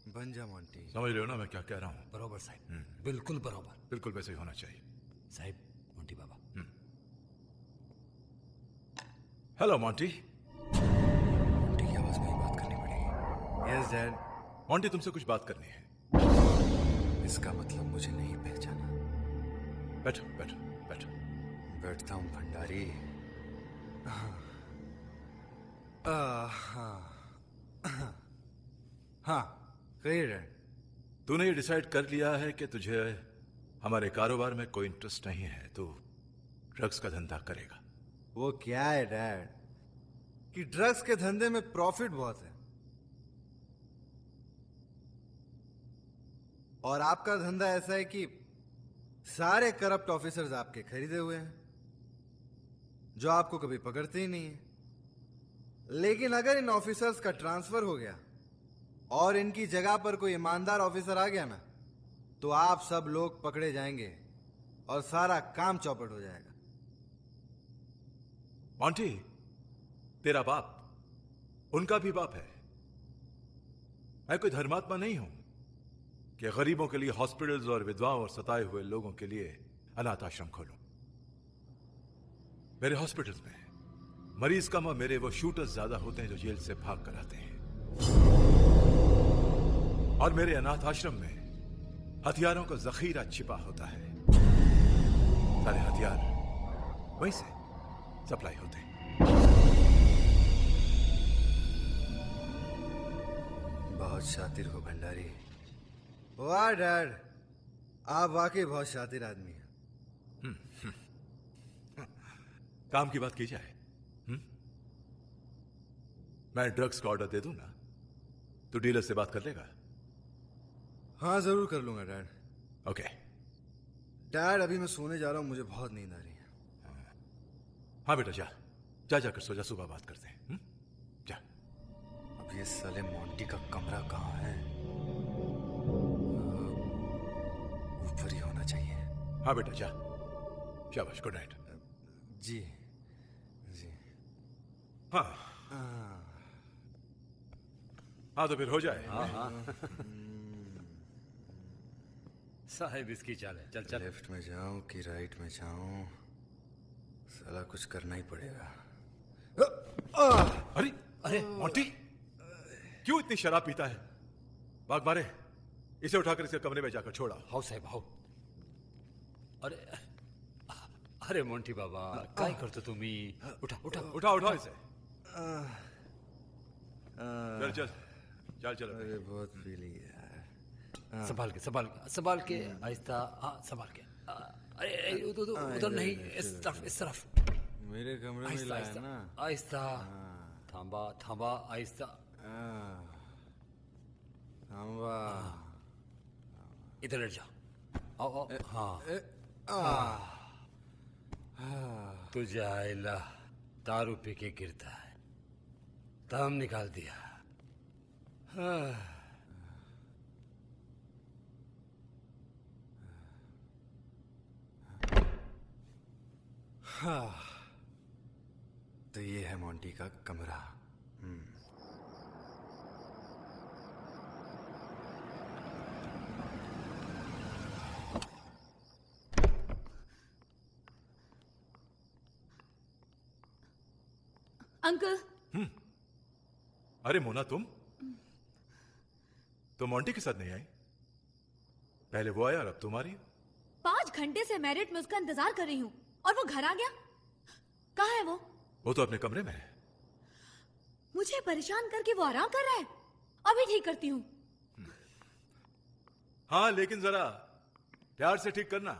बन जा मोंटी। समझ रहे हो ना मैं क्या कह रहा हूँ? बरोबर साहब, बिल्कुल बरोबर। बिल्कुल वैसे ही होना चाहिए साहब। मोंटी बाबा। Hello Monty. मोंटी की आवाज में ही बात करनी पड़ेगी। Yes dad. मोंटी तुमसे कुछ बात करनी है। इसका मतलब मुझे नहीं पहचाना? बैठो बैठो बैठो। बैठता हूँ भंडारी। हाँ कहिए डैड। तूने ये डिसाइड कर लिया है कि तुझे हमारे कारोबार में कोई इंटरेस्ट नहीं है, तू ड्रग्स का धंधा करेगा। वो क्या है डैड कि ड्रग्स के धंधे में प्रॉफिट बहुत है, और आपका धंधा ऐसा है कि सारे करप्ट ऑफिसर्स आपके खरीदे हुए हैं जो आपको कभी पकड़ते ही नहीं है। लेकिन अगर इन ऑफिसर्स का ट्रांसफर हो गया और इनकी जगह पर कोई ईमानदार ऑफिसर आ गया ना, तो आप सब लोग पकड़े जाएंगे और सारा काम चौपट हो जाएगा। मोंटी, तेरा बाप उनका भी बाप है। मैं कोई धर्मात्मा नहीं हूं कि गरीबों के लिए हॉस्पिटल्स और विधवाओं और सताए हुए लोगों के लिए अनाथ आश्रम खोलूं। मेरे हॉस्पिटल्स में मरीज कम और मेरे वो शूटर्स ज्यादा होते हैं जो जेल से भाग कर आते हैं, और मेरे अनाथ आश्रम में हथियारों का जखीरा छिपा होता है। सारे हथियार वहीं से सप्लाई होते हैं। बहुत शातिर हो भंडारी। वाह डैड, आप वाकई बहुत शातिर आदमी हैं। काम की बात की जाए। मैं ड्रग्स का ऑर्डर दे दूं ना, तो डीलर से बात कर लेगा? हाँ जरूर कर लूंगा डैड। ओके डैड, अभी मैं सोने जा रहा हूँ, मुझे बहुत नींद आ रही है। हाँ बेटा, जा जा जाकर सो जा, सुबह बात करते हैं। जा। अब ये साले मोंटी का कमरा कहाँ है? ऊपर ही होना चाहिए। हाँ बेटा, जा। शाबाश, गुड नाइट। जी जी। हाँ हाँ, तो फिर हो जाए। हाँ हाँ। साहेब इसकी चाल है, चल चल। लेफ्ट में जाऊं कि राइट में जाऊं, साला कुछ करना ही पड़ेगा। अरे अरे मोंटी, क्यों इतनी शराब पीता है? बाग मारे, इसे उठाकर इसके कमरे में जाकर छोड़ा। How sahib how. अरे अरे मोंटी बाबा, काय करतो तुम्ही? उठा उठा उठा उठा इसे। चल चल चल चल। अरे बहुत पी ली यार। संभाल के संभाल के संभाल के, आहिस्ता। हाँ संभाल के। अरे उधर नहीं, इस तरफ इस तरफ। मेरे कमरे में लाया ना। आहिस्ता, थांबा थांबा, आहिस्ता। थांबा। इधर लेट जाओ। आओ आओ। हाँ तुझे आयला दारू पी के गिरता है, दम निकाल दिया। हाँ, तो ये है मोंटी का कमरा। अंकल। अरे मोना, तुम मोंटी के साथ नहीं आई? पहले वो आया और अब तुम आ रही हो? 5 घंटे से मैरिट में उसका इंतजार कर रही हूँ और वो घर आ गया। कहाँ है वो? वो तो अपने कमरे में है। मुझे परेशान करके वो आराम कर रहा है। अभी ठीक करती हूँ। हाँ, लेकिन जरा प्यार से ठीक करना।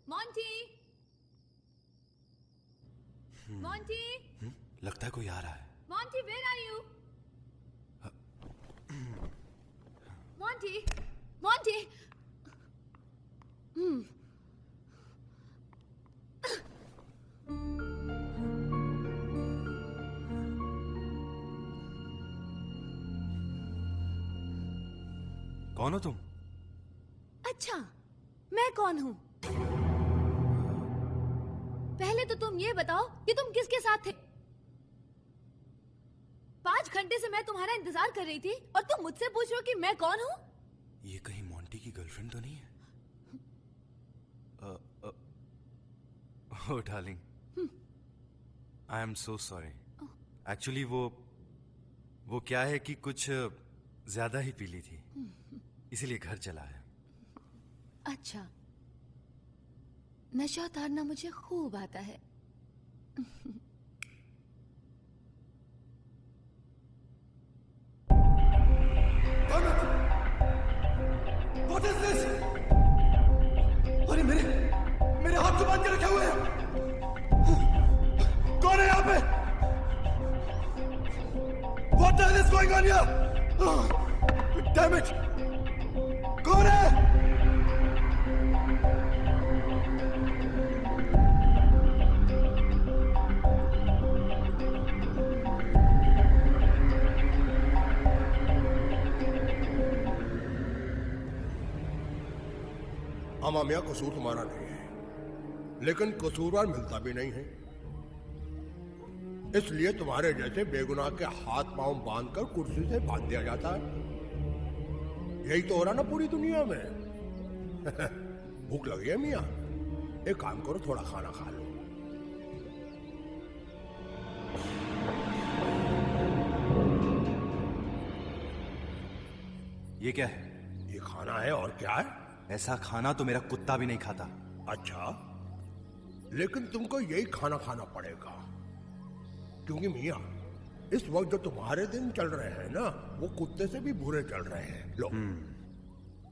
मोंटी, मोंटी, लगता है कोई आ रहा है। Monty, where are you? Monty, Monty. कौन हो तुम? अच्छा, मैं कौन हूँ? पहले तो तुम ये बताओ कि तुम किसके साथ थे? 5 घंटे से मैं तुम्हारा इंतजार कर रही थी और तुम मुझसे पूछ रहे हो कि मैं कौन हूँ? ये कहीं मोंटी की गर्लफ्रेंड तो नहीं है? Oh darling, I am so sorry. Actually वो क्या है कि कुछ ज्यादा ही पी ली थी, इसीलिए घर चला है। अच्छा, नशा उतारना मुझे खूब आता है। What is this? अरे मेरे हाथ तो बांध के रखे हुए हैं। कौन है यहाँ पे? What the hell is going on here? Damn it! कौन है? अमामिया, कसूर तुम्हारा नहीं है, लेकिन कसूरवार मिलता भी नहीं है। इसलिए तुम्हारे जैसे बेगुनाह के हाथ पांव बांधकर कुर्सी से बांध दिया जाता है। यही तो हो रहा ना पूरी दुनिया में। भूख लगी है मियाँ, एक काम करो, थोड़ा खाना खा लो। ये क्या है? ये खाना है और क्या है? ऐसा खाना तो मेरा कुत्ता भी नहीं खाता। अच्छा, लेकिन तुमको यही खाना खाना पड़ेगा, क्योंकि मियाँ इस वक्त जो तुम्हारे दिन चल रहे हैं ना, वो कुत्ते से भी बुरे चल रहे हैं। लो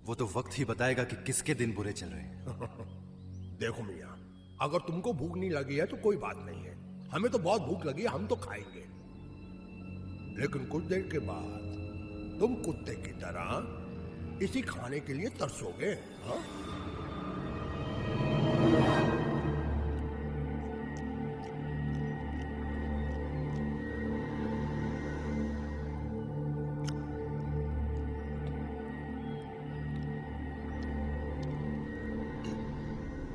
वो तो वक्त ही बताएगा कि किसके दिन बुरे चल रहे हैं। देखो मियाँ, अगर तुमको भूख नहीं लगी है तो कोई बात नहीं है, हमें तो बहुत भूख लगी है, हम तो खाएंगे। लेकिन कुछ देर के बाद तुम कुत्ते की तरह इसी खाने के लिए तरसोगे। हाँ?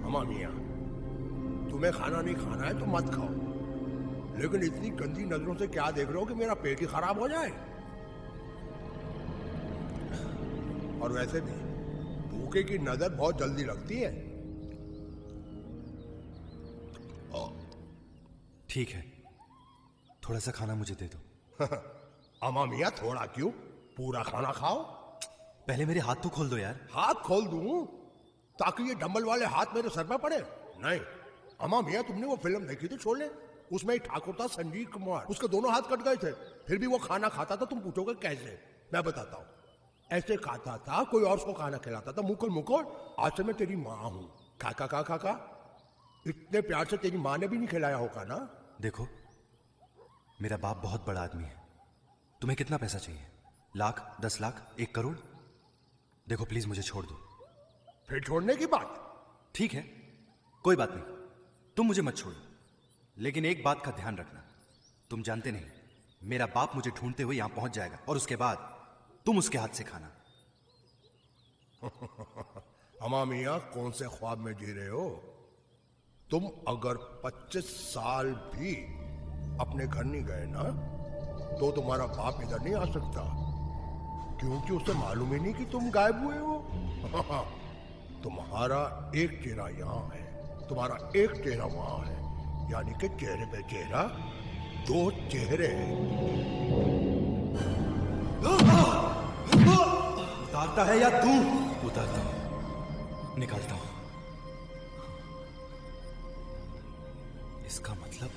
अम्मा मियाँ, तुम्हें खाना नहीं खाना है तो मत खाओ, लेकिन इतनी गंदी नजरों से क्या देख रहे हो कि मेरा पेट ही खराब हो जाए। और वैसे भी भूखे की नजर बहुत जल्दी लगती है। ठीक है, थोड़ा सा खाना मुझे दे दो। अम्मा मियाँ, थोड़ा क्यों, पूरा खाना खाओ। पहले मेरे हाथ तो खोल दो यार। हाथ खोल दूं ताकि ये डंबल वाले हाथ मेरे सर पे पड़े? नहीं। अम्मा मियाँ, तुमने वो फिल्म देखी थी शोले? उसमें एक ठाकुर था संजीव कुमार, उसके दोनों हाथ कट गए थे, फिर भी वो खाना खाता था। तुम पूछोगे कैसे? मैं बताता हूँ। ऐसे खाता था, कोई और उसको खाना खिलाता था, मुकुल मुकुल, आज से मैं तेरी माँ हूँ, काका का काका। इतने प्यार से तेरी माँ ने भी नहीं खिलाया होगा ना। देखो, मेरा बाप बहुत बड़ा आदमी है। तुम्हें कितना पैसा चाहिए? लाख, 10 लाख, 1 करोड़? देखो प्लीज मुझे छोड़ दो। फिर छोड़ने की बात? ठीक है, कोई बात नहीं, तुम मुझे मत छोड़ो, लेकिन एक बात का ध्यान रखना, तुम जानते नहीं, मेरा बाप मुझे ढूंढते हुए यहां पहुंच जाएगा और उसके बाद तुम उसके हाथ से खाना। अम्मा मियाँ, कौन से ख्वाब में जी रहे हो? तुम अगर 25 साल भी अपने घर नहीं गए ना, तो तुम्हारा बाप इधर नहीं आ सकता, क्योंकि उसे मालूम ही नहीं कि तुम गायब हुए हो। तुम्हारा एक चेहरा यहाँ है, तुम्हारा एक चेहरा वहां है, यानी कि चेहरे पे चेहरा, 2 चेहरे। उतारता है या तू? उतारता हूं, निकालता हूं। इसका मतलब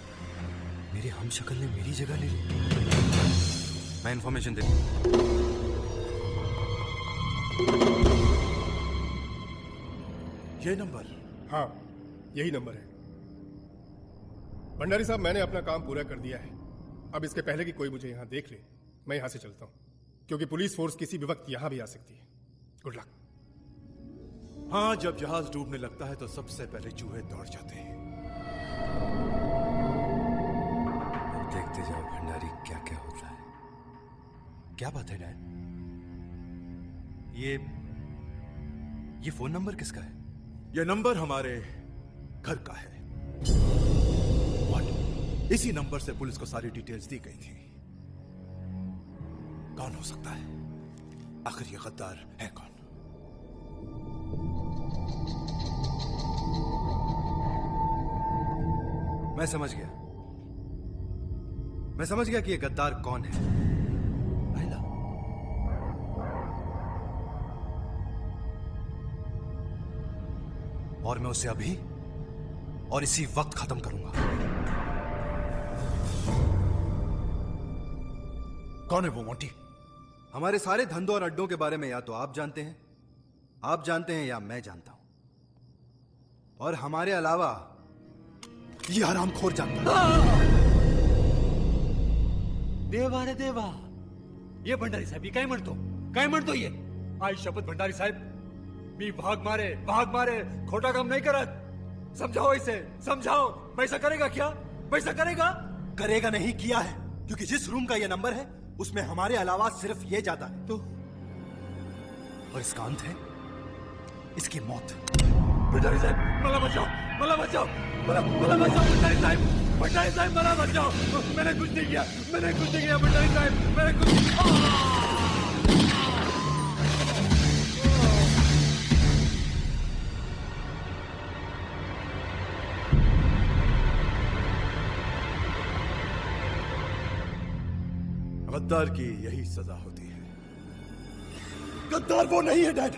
मेरे हमशक्ल ने मेरी जगह ले ली। मैं इंफॉर्मेशन दे ये नंबर? हाँ, यही नंबर है। भंडारी साहब, मैंने अपना काम पूरा कर दिया है। अब इसके पहले कि कोई मुझे यहाँ देख ले, मैं यहाँ से चलता हूँ, क्योंकि पुलिस फोर्स किसी भी वक्त यहाँ भी आ सकती है। Good luck. हाँ, जब जहाज डूबने लगता है तो सबसे पहले चूहे दौड़ जाते हैं। अब देखते जाओ भंडारी, क्या क्या होता है। क्या बात है डैड? ये फोन नंबर किसका है? ये नंबर हमारे घर का है। इसी नंबर से पुलिस को सारी डिटेल्स दी गई थी। कौन हो सकता है? आखिर ये गद्दार है कौन? मैं समझ गया कि ये गद्दार कौन है। महिला। और मैं उसे अभी और इसी वक्त खत्म करूंगा। कौन है वो मोंटी? हमारे सारे धंधों और अड्डों के बारे में या तो आप जानते हैं या मैं जानता हूं, और हमारे अलावा ये हरामखोर जानता है। देवा रे देवा, ये भंडारी साहेब काय म्हणतो ये? आई शपथ भंडारी साहेब, मी भाग मारे खोटा काम नहीं करत। समझाओ इसे, समझाओ। पैसा करेगा क्या? पैसा करेगा नहीं, किया है, क्योंकि जिस रूम का ये नंबर है उसमें हमारे अलावा सिर्फ ये जाता है। तो और इसका अंत है इसकी मौत। भंडारी साहेब मला बचाओ, मला बचाओ, भंडारी साहेब मला बचाओ। मैंने कुछ नहीं किया भंडारी साहेब, मैंने कुछ। गद्दार की यही सजा होती है। गद्दार वो नहीं है डैड।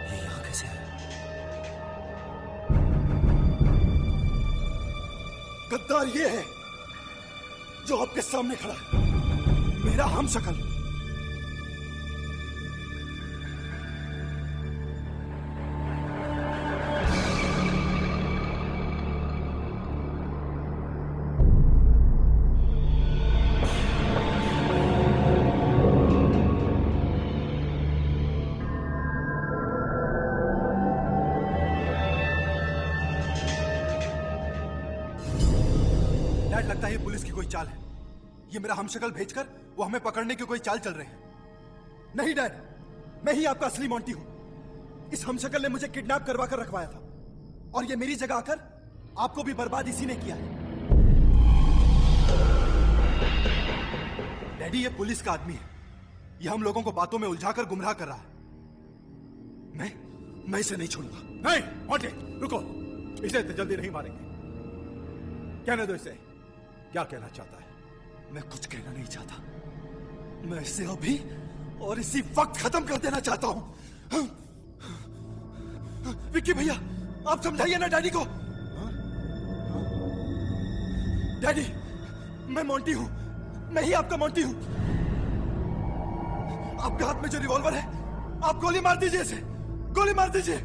ये यहां कैसे है? गद्दार ये है जो आपके सामने खड़ा है, मेरा हमशक्ल। डैड, लगता है ये पुलिस की कोई चाल है। ये मेरा हमशक्ल भेजकर वो हमें पकड़ने की कोई चाल चल रहे हैं। नहीं डैड, मैं ही आपका असली मोंटी हूं। इस हमशक्ल ने मुझे किडनैप करवा कर रखवाया था और ये मेरी जगह आकर आपको भी बर्बाद इसी ने किया है। डैडी, ये पुलिस का आदमी है। ये हम लोगों को बातों में उलझाकर गुमराह कर रहा है। मैं इसे नहीं छोड़ूंगा। नहीं मोटे, रुको, इसे इतनी जल्दी नहीं मारेंगे। कहने दो इसे, क्या कहना चाहता है? मैं कुछ कहना नहीं चाहता। मैं इसे अभी और इसी वक्त खत्म कर देना चाहता हूं। विक्की भैया, आप समझाइए ना डैडी को। डैडी, मैं मोंटी हूं, मैं ही आपका मोंटी हूं। आपके हाथ में जो रिवॉल्वर है, आप गोली मार दीजिए इसे, गोली मार दीजिए।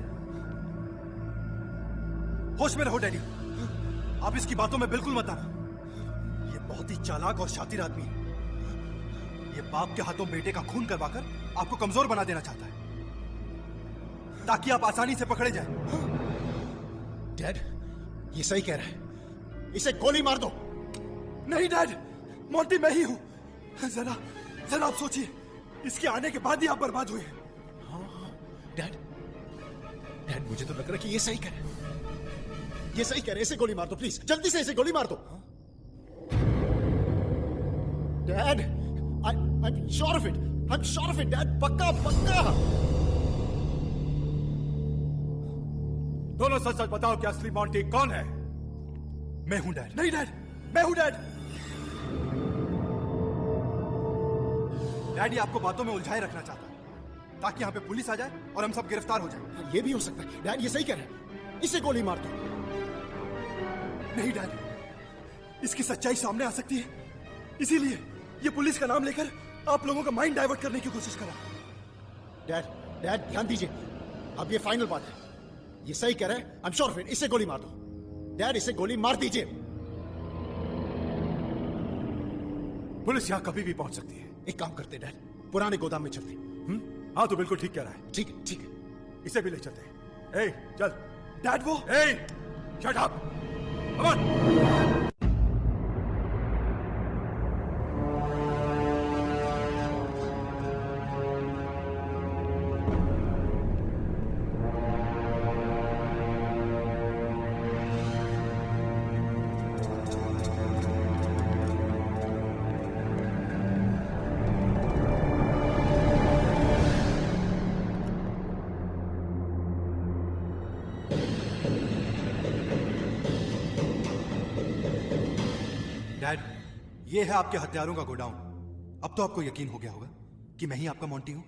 होश में रहो डैडी, आप इसकी बातों में बिल्कुल मत आना। ये बहुत ही चालाक और शातिर आदमी है। ये बाप के हाथों बेटे का खून करवाकर आपको कमजोर बना देना चाहता है ताकि आप आसानी से पकड़े जाएं। डैड, ये सही कह रहा है, इसे गोली मार दो। नहीं डैड, मोंटी मैं ही हूं। जरा आप सोचिए, इसके आने के बाद ही आप बर्बाद हुए। डैड, मुझे तो लग रहा है कि ये सही कह रहा है। ये सही कह रहे, इसे गोली मार दो प्लीज, जल्दी से इसे गोली मार दो। Dad, I'm sure of it, dad, पक्का। दोनों सच सच बताओ कि असली मोंटी कौन है? मैं हूं डैड। नहीं डैड, मैं हूं डैड। डैडी आपको बातों में उलझाए रखना चाहता है ताकि यहां पे पुलिस आ जाए और हम सब गिरफ्तार हो जाए। ये भी हो सकता है। डैड, ये सही कह रहा है, इसे गोली मार दो। नहीं डैड, इसकी सच्चाई सामने आ सकती है, इसीलिए ये पुलिस का नाम लेकर आप लोगों का माइंड डाइवर्ट करने की कोशिश कर रहा है। डैड ध्यान दीजिए, अब ये फाइनल बात है। ये सही कह रहा है, I am sure of it, इसे गोली मार दो। डैड, इसे गोली मार दीजिए। पुलिस यहां कभी भी पहुंच सकती है। एक काम करते डैड, पुराने गोदाम में चलते। हाँ, तो बिल्कुल ठीक कह रहा है। ठीक है, इसे भी ले चलते हैं। ए, चल। डैड, वो shut up, come on. Dad, ये है आपके हथियारों का गोडाउन। अब तो आपको यकीन हो गया होगा कि मैं ही आपका मोंटी हूं।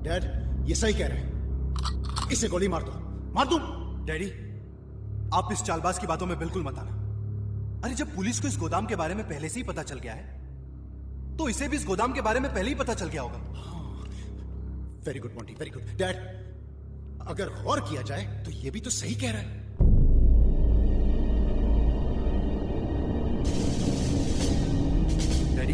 डैड, ये सही कह रहे हैं, इसे गोली मार दो। मार दो। डैडी, आप इस चालबाज की बातों में बिल्कुल मत आना। अरे, जब पुलिस को इस गोदाम के बारे में पहले से ही पता चल गया है तो इसे भी इस गोदाम के बारे में पहले ही पता चल गया होगा। Very good Monty, very good. Dad, अगर गौर किया जाए तो ये भी तो सही कह रहा है। डैडी,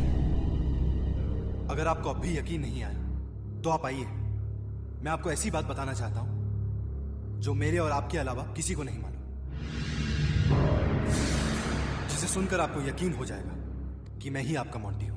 अगर आपको अब भी यकीन नहीं आया तो आप आइए, मैं आपको ऐसी बात बताना चाहता हूं जो मेरे और आपके अलावा किसी को नहीं मालूम, जिसे सुनकर आपको यकीन हो जाएगा कि मैं ही आपका मोंटी हूं।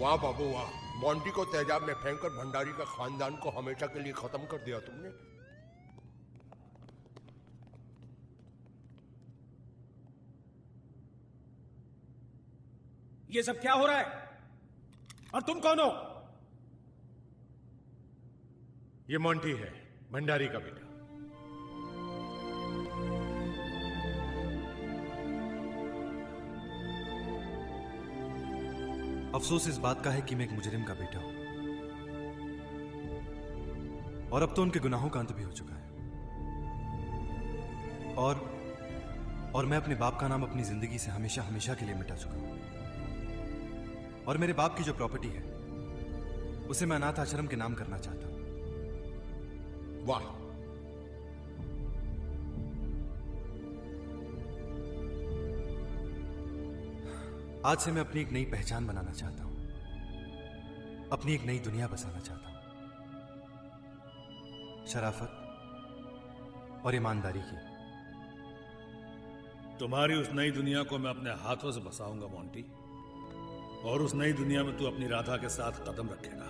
वाह बाबू वाह, मोंटी को तेजाब में फेंककर भंडारी का खानदान को हमेशा के लिए खत्म कर दिया तुमने। ये सब क्या हो रहा है? और तुम कौन हो? ये मोंटी है, भंडारी का बेटा। अफसोस इस बात का है कि मैं एक मुजरिम का बेटा हूं, और अब तो उनके गुनाहों का अंत भी हो चुका है। और मैं अपने बाप का नाम अपनी जिंदगी से हमेशा हमेशा के लिए मिटा चुका हूं। और मेरे बाप की जो प्रॉपर्टी है उसे मैं अनाथ आश्रम के नाम करना चाहता हूं। वाह, आज से मैं अपनी एक नई पहचान बनाना चाहता हूं, अपनी एक नई दुनिया बसाना चाहता हूं, शराफत और ईमानदारी की। तुम्हारी उस नई दुनिया को मैं अपने हाथों से बसाऊंगा मोंटी, और उस नई दुनिया में तू अपनी राधा के साथ कदम रखेगा।